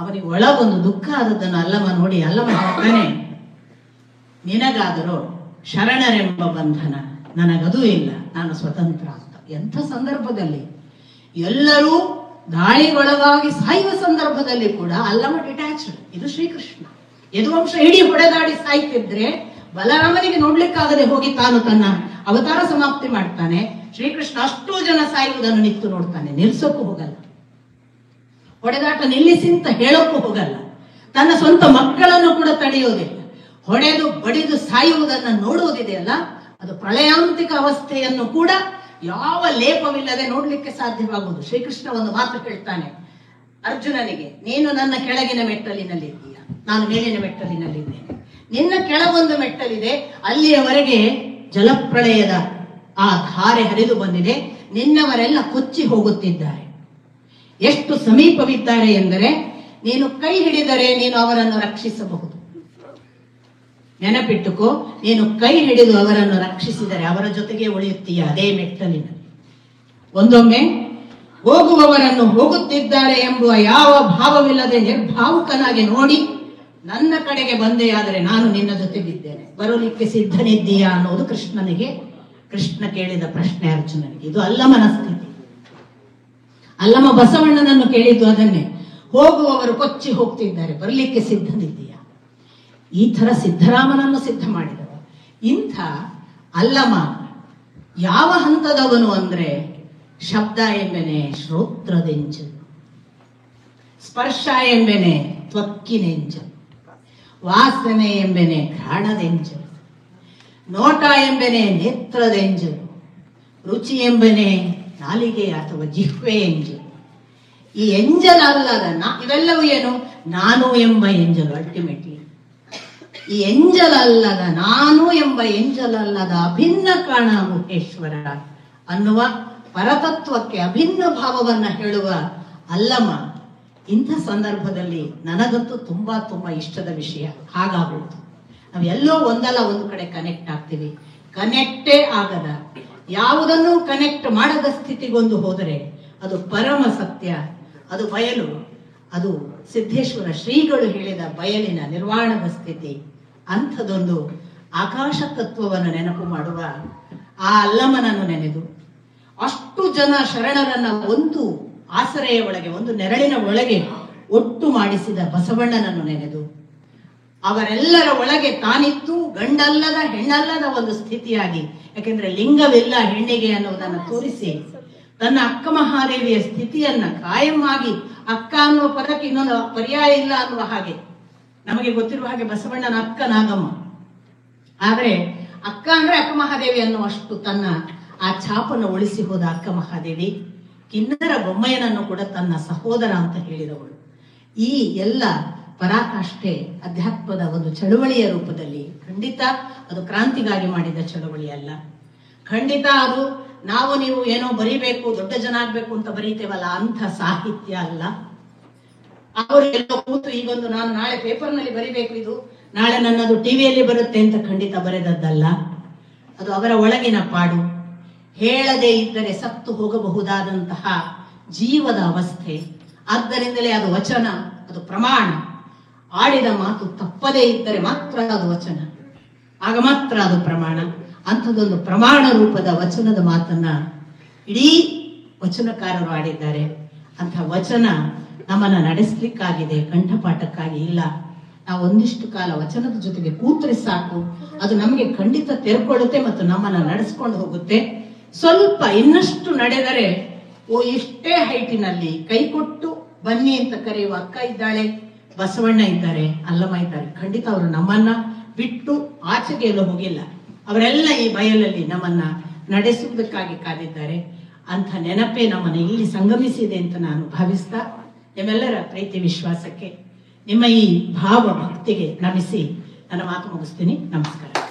ಅವನಿಗೆ ಒಳಗೊಂದು ದುಃಖ ಆದದ್ದನ್ನು ಅಲ್ಲಮ ನೋಡಿ, ಅಲ್ಲಮ ಹೇಳ್ತಾನೆ, ನಿನಗಾದರೂ ಶರಣರೆಂಬ ಬಂಧನ, ನನಗದೂ ಇಲ್ಲ, ನಾನು ಸ್ವತಂತ್ರ ಅಂತ. ಎಂಥ ಸಂದರ್ಭದಲ್ಲಿ ಎಲ್ಲರೂ ದಾಳಿಗೊಳಗಾಗಿ ಸಾಯುವ ಸಂದರ್ಭದಲ್ಲಿ ಕೂಡ ಅಲ್ಲಮ ಡಿಟ್ಯಾಚ್ಡ್. ಇದು ಶ್ರೀಕೃಷ್ಣ. ಯದುವಂಶ ಇಡೀ ಹೊಡೆದಾಡಿ ಸಾಯ್ತಿದ್ರೆ ಬಲರಾಮನಿಗೆ ನೋಡ್ಲಿಕ್ಕಾಗದೆ ಹೋಗಿ ತಾನು ತನ್ನ ಅವತಾರ ಸಮಾಪ್ತಿ ಮಾಡ್ತಾನೆ. ಶ್ರೀಕೃಷ್ಣ ಅಷ್ಟೂ ಜನ ಸಾಯುವುದನ್ನು ನಿಂತು ನೋಡ್ತಾನೆ, ನಿಲ್ಸೋಕ್ಕೂ ಹೋಗಲ್ಲ, ಹೊಡೆದಾಟ ನಿಲ್ಲಿಸಿ ಅಂತ ಹೇಳೋಕ್ಕೂ ಹೋಗಲ್ಲ, ತನ್ನ ಸ್ವಂತ ಮಕ್ಕಳನ್ನು ಕೂಡ ತಡೆಯೋದಿಲ್ಲ. ಹೊಡೆದು ಬಡಿದು ಸಾಯುವುದನ್ನು ನೋಡುವುದಿದೆಯಲ್ಲ, ಅದು ಪ್ರಳಯಾಂತಿಕ ಅವಸ್ಥೆಯನ್ನು ಕೂಡ ಯಾವ ಲೇಪವಿಲ್ಲದೆ ನೋಡ್ಲಿಕ್ಕೆ ಸಾಧ್ಯವಾಗುವುದು. ಶ್ರೀಕೃಷ್ಣ ಒಂದು ಮಾತು ಹೇಳ್ತಾನೆ ಅರ್ಜುನನಿಗೆ, ನೀನು ನನ್ನ ಕೆಳಗಿನ ಮೆಟ್ಟಲಿನಲ್ಲಿದ್ದೀಯ, ನಾನು ಮೇಲಿನ ಮೆಟ್ಟಲಿನಲ್ಲಿದ್ದೇನೆ. ನಿನ್ನ ಕೆಳಗೊಂದು ಮೆಟ್ಟಲಿದೆ, ಅಲ್ಲಿಯವರೆಗೆ ಜಲಪ್ರಳಯದ ಆ ಧಾರೆ ಹರಿದು ಬಂದಿದೆ, ನಿನ್ನವರೆಲ್ಲ ಕೊಚ್ಚಿ ಹೋಗುತ್ತಿದ್ದಾರೆ. ಎಷ್ಟು ಸಮೀಪವಿದ್ದಾರೆ ಎಂದರೆ ನೀನು ಕೈ ಹಿಡಿದರೆ ನೀನು ಅವರನ್ನು ರಕ್ಷಿಸಬಹುದು. ನೆನಪಿಟ್ಟುಕೋ, ನೀನು ಕೈ ಹಿಡಿದು ಅವರನ್ನು ರಕ್ಷಿಸಿದರೆ ಅವರ ಜೊತೆಗೆ ಉಳಿಯುತ್ತೀಯ ಅದೇ ಮೆಟ್ಟಲಿನಲ್ಲಿ. ಒಂದೊಮ್ಮೆ ಹೋಗುವವರನ್ನು ಹೋಗುತ್ತಿದ್ದಾರೆ ಎಂಬುವ ಯಾವ ಭಾವವಿಲ್ಲದೆ ನಿರ್ಭಾವುಕನಾಗಿ ನೋಡಿ, ನನ್ನ ಕಡೆಗೆ ಬಂದೆಯಾದರೆ ನಾನು ನಿನ್ನ ಜೊತೆಗಿದ್ದೇನೆ, ಬರಲಿಕ್ಕೆ ಸಿದ್ಧನಿದ್ದೀಯಾ ಅನ್ನೋದು ಕೃಷ್ಣ ಕೇಳಿದ ಪ್ರಶ್ನೆ ಅರ್ಜುನನಿಗೆ. ಇದು ಅಲ್ಲಮನ ಸ್ಥಿತಿ. ಅಲ್ಲಮ ಬಸವಣ್ಣನನ್ನು ಕೇಳಿದ್ದು ಅದನ್ನೇ, ಹೋಗುವವರು ಕೊಚ್ಚಿ ಹೋಗ್ತಿದ್ದಾರೆ, ಬರಲಿಕ್ಕೆ ಸಿದ್ಧನಿದ್ದೀಯಾ. ಈ ತರ ಸಿದ್ಧರಾಮನನ್ನು ಸಿದ್ಧ ಮಾಡಿದವ. ಇಂಥ ಅಲ್ಲಮ ಯಾವ ಹಂತದವನು ಅಂದ್ರೆ, ಶಬ್ದ ಎಂಬೆನೆ ಶ್ರೋತ್ರದೆಂಜಲು, ಸ್ಪರ್ಶ ಎಂಬೆನೆ ತ್ವಕ್ಕಿನೆಂಜಲು, ವಾಸನೆ ಎಂಬೆನೆ ಘ್ರಾಣದೆಂಜಲು, ನೋಟ ಎಂಬೆನೆ ನೇತ್ರದೆಂಜಲು, ರುಚಿ ಎಂಬೆನೆ ನಾಲಿಗೆ ಅಥವಾ ಜಿಹ್ವೆ ಎಂಜಲು. ಈ ಎಂಜಲ್ ಅಲ್ಲದ ಇವೆಲ್ಲವೂ ಏನು, ನಾನು ಎಂಬ ಎಂಜಲು. ಅಲ್ಟಿಮೇಟ್ಲಿ ಈ ಎಂಜಲ್ ಅಲ್ಲದ, ನಾನು ಎಂಬ ಎಂಜಲ್ ಅಲ್ಲದ ಅಭಿನ್ನ ಕಾಣ ಮುಖೇಶ್ವರ ಅನ್ನುವ ಪರತತ್ವಕ್ಕೆ ಅಭಿನ್ನ ಭಾವವನ್ನ ಹೇಳುವ ಅಲ್ಲಮ. ಇಂಥ ಸಂದರ್ಭದಲ್ಲಿ ನನಗಂತೂ ತುಂಬಾ ತುಂಬಾ ಇಷ್ಟದ ವಿಷಯ ಹಾಗಾಗುವುದು. ನಾವೆಲ್ಲೋ ಒಂದಲ್ಲ ಒಂದು ಕಡೆ ಕನೆಕ್ಟ್ ಆಗ್ತೀವಿ. ಕನೆಕ್ಟೇ ಆಗದ, ಯಾವುದನ್ನು ಕನೆಕ್ಟ್ ಮಾಡದ ಸ್ಥಿತಿಗೊಂದು ಹೋದರೆ ಅದು ಪರಮ ಸತ್ಯ, ಅದು ಬಯಲು, ಅದು ಸಿದ್ದೇಶ್ವರ ಶ್ರೀಗಳು ಹೇಳಿದ ಬಯಲಿನ ನಿರ್ವಾಣದ ಸ್ಥಿತಿ. ಅಂಥದೊಂದು ಆಕಾಶ ತತ್ವವನ್ನು ನೆನಪು ಮಾಡುವ ಆ ಅಲ್ಲಮನನ್ನು ನೆನೆದು, ಅಷ್ಟು ಜನ ಶರಣರನ್ನ ಒಂದು ಆಸರೆಯ ಒಳಗೆ, ಒಂದು ನೆರಳಿನ ಒಳಗೆ ಒಟ್ಟು ಮಾಡಿಸಿದ ಬಸವಣ್ಣನನ್ನು ನೆನೆದು, ಅವರೆಲ್ಲರ ಒಳಗೆ ತಾನಿತ್ತು ಗಂಡಲ್ಲದ ಹೆಣ್ಣಲ್ಲದ ಒಂದು ಸ್ಥಿತಿಯಾಗಿ, ಯಾಕೆಂದ್ರೆ ಲಿಂಗವಿಲ್ಲ ಹೆಣ್ಣಿಗೆ ಅನ್ನುವುದನ್ನು ತೋರಿಸಿ, ತನ್ನ ಅಕ್ಕ ಮಹಾದೇವಿಯ ಸ್ಥಿತಿಯನ್ನ ಕಾಯಂ ಆಗಿ, ಅಕ್ಕ ಅನ್ನುವ ಪದಕ್ಕೆ ಇನ್ನೊಂದು ಪರ್ಯಾಯ ಇಲ್ಲ ಅನ್ನುವ ಹಾಗೆ, ನಮಗೆ ಗೊತ್ತಿರುವ ಹಾಗೆ ಬಸವಣ್ಣನ ಅಕ್ಕ ನಾಗಮ್ಮ, ಆದ್ರೆ ಅಕ್ಕ ಅಂದ್ರೆ ಅಕ್ಕ ಮಹಾದೇವಿ ಅನ್ನುವಷ್ಟು ತನ್ನ ಆ ಛಾಪನ್ನು ಉಳಿಸಿ ಹೋದ ಅಕ್ಕ ಮಹಾದೇವಿ, ಕಿನ್ನರ ಬೊಮ್ಮಯ್ಯನನ್ನು ಕೂಡ ತನ್ನ ಸಹೋದರ ಅಂತ ಹೇಳಿದವಳು. ಈ ಎಲ್ಲ ಪರಾಕಾಷ್ಠೆ ಅಧ್ಯಾತ್ಮದ ಒಂದು ಚಳುವಳಿಯ ರೂಪದಲ್ಲಿ. ಖಂಡಿತ ಅದು ಕ್ರಾಂತಿಗಾಗಿ ಮಾಡಿದ ಚಳುವಳಿ ಅಲ್ಲ. ಖಂಡಿತ ಅದು ನಾವು ನೀವು ಏನೋ ಬರೀಬೇಕು, ದೊಡ್ಡ ಜನ ಆಗ್ಬೇಕು ಅಂತ ಬರೀತೇವಲ್ಲ, ಅಂಥ ಸಾಹಿತ್ಯ ಅಲ್ಲ. ಅವರು ಎಲ್ಲೋ ಕೂತು ಈಗೊಂದು ನಾನು ನಾಳೆ ಪೇಪರ್ನಲ್ಲಿ ಬರಿಬೇಕು, ಇದು ನಾಳೆ ನನ್ನದು ಟಿವಿಯಲ್ಲಿ ಬರುತ್ತೆ ಅಂತ ಖಂಡಿತ ಬರೆದದ್ದಲ್ಲ. ಅದು ಅವರ ಒಳಗಿನ ಪಾಡು. ಹೇಳದೇ ಇದ್ದರೆ ಸತ್ತು ಹೋಗಬಹುದಾದಂತಹ ಜೀವದ ಅವಸ್ಥೆ. ಆದ್ದರಿಂದಲೇ ಅದು ವಚನ, ಅದು ಪ್ರಮಾಣ. ಆಡಿದ ಮಾತು ತಪ್ಪದೇ ಇದ್ದರೆ ಮಾತ್ರ ಅದು ವಚನ, ಆಗ ಮಾತ್ರ ಅದು ಪ್ರಮಾಣ. ಅಂಥದ್ದೊಂದು ಪ್ರಮಾಣ ರೂಪದ ವಚನದ ಮಾತನ್ನ ಇಡೀ ವಚನಕಾರರು ಆಡಿದ್ದಾರೆ. ಅಂಥ ವಚನ ನಮ್ಮನ್ನ ನಡೆಸಲಿಕ್ಕಾಗಿದೆ, ಕಂಠಪಾಠಕ್ಕಾಗಿ ಇಲ್ಲ. ನಾವು ಒಂದಿಷ್ಟು ಕಾಲ ವಚನದ ಜೊತೆಗೆ ಕೂತ್ರೆ ಸಾಕು, ಅದು ನಮಗೆ ಖಂಡಿತ ತೆರ್ಕೊಳ್ಳುತ್ತೆ ಮತ್ತು ನಮ್ಮನ್ನ ನಡೆಸ್ಕೊಂಡು ಹೋಗುತ್ತೆ. ಸ್ವಲ್ಪ ಇನ್ನಷ್ಟು ನಡೆದರೆ, ಓ ಇಷ್ಟೇ ಹೈಟಿನಲ್ಲಿ ಕೈಕೊಟ್ಟು ಬನ್ನಿ ಅಂತ ಕರೆಯುವ ಅಕ್ಕ ಇದ್ದಾಳೆ, ಬಸವಣ್ಣ ಇದ್ದಾರೆ, ಅಲ್ಲಮ್ಮ ಇದ್ದಾರೆ. ಖಂಡಿತ ಅವರು ನಮ್ಮನ್ನ ಬಿಟ್ಟು ಆಚೆಗೆ ಎಲ್ಲೂ ಹೋಗಿಲ್ಲ. ಅವರೆಲ್ಲ ಈ ಬಯಲಲ್ಲಿ ನಮ್ಮನ್ನ ನಡೆಸುವುದಕ್ಕಾಗಿ ಕಾದಿದ್ದಾರೆ. ಅಂಥ ನೆನಪೇ ನಮ್ಮನ್ನು ಇಲ್ಲಿ ಸಂಗಮಿಸಿದೆ ಅಂತ ನಾನು ಭಾವಿಸ್ತಾ, ನಿಮ್ಮೆಲ್ಲರ ಪ್ರೀತಿ ವಿಶ್ವಾಸಕ್ಕೆ, ನಿಮ್ಮ ಈ ಭಾವ ಭಕ್ತಿಗೆ ನಮಿಸಿ ನನ್ನ ಮಾತು ಮುಗಿಸ್ತೀನಿ. ನಮಸ್ಕಾರ.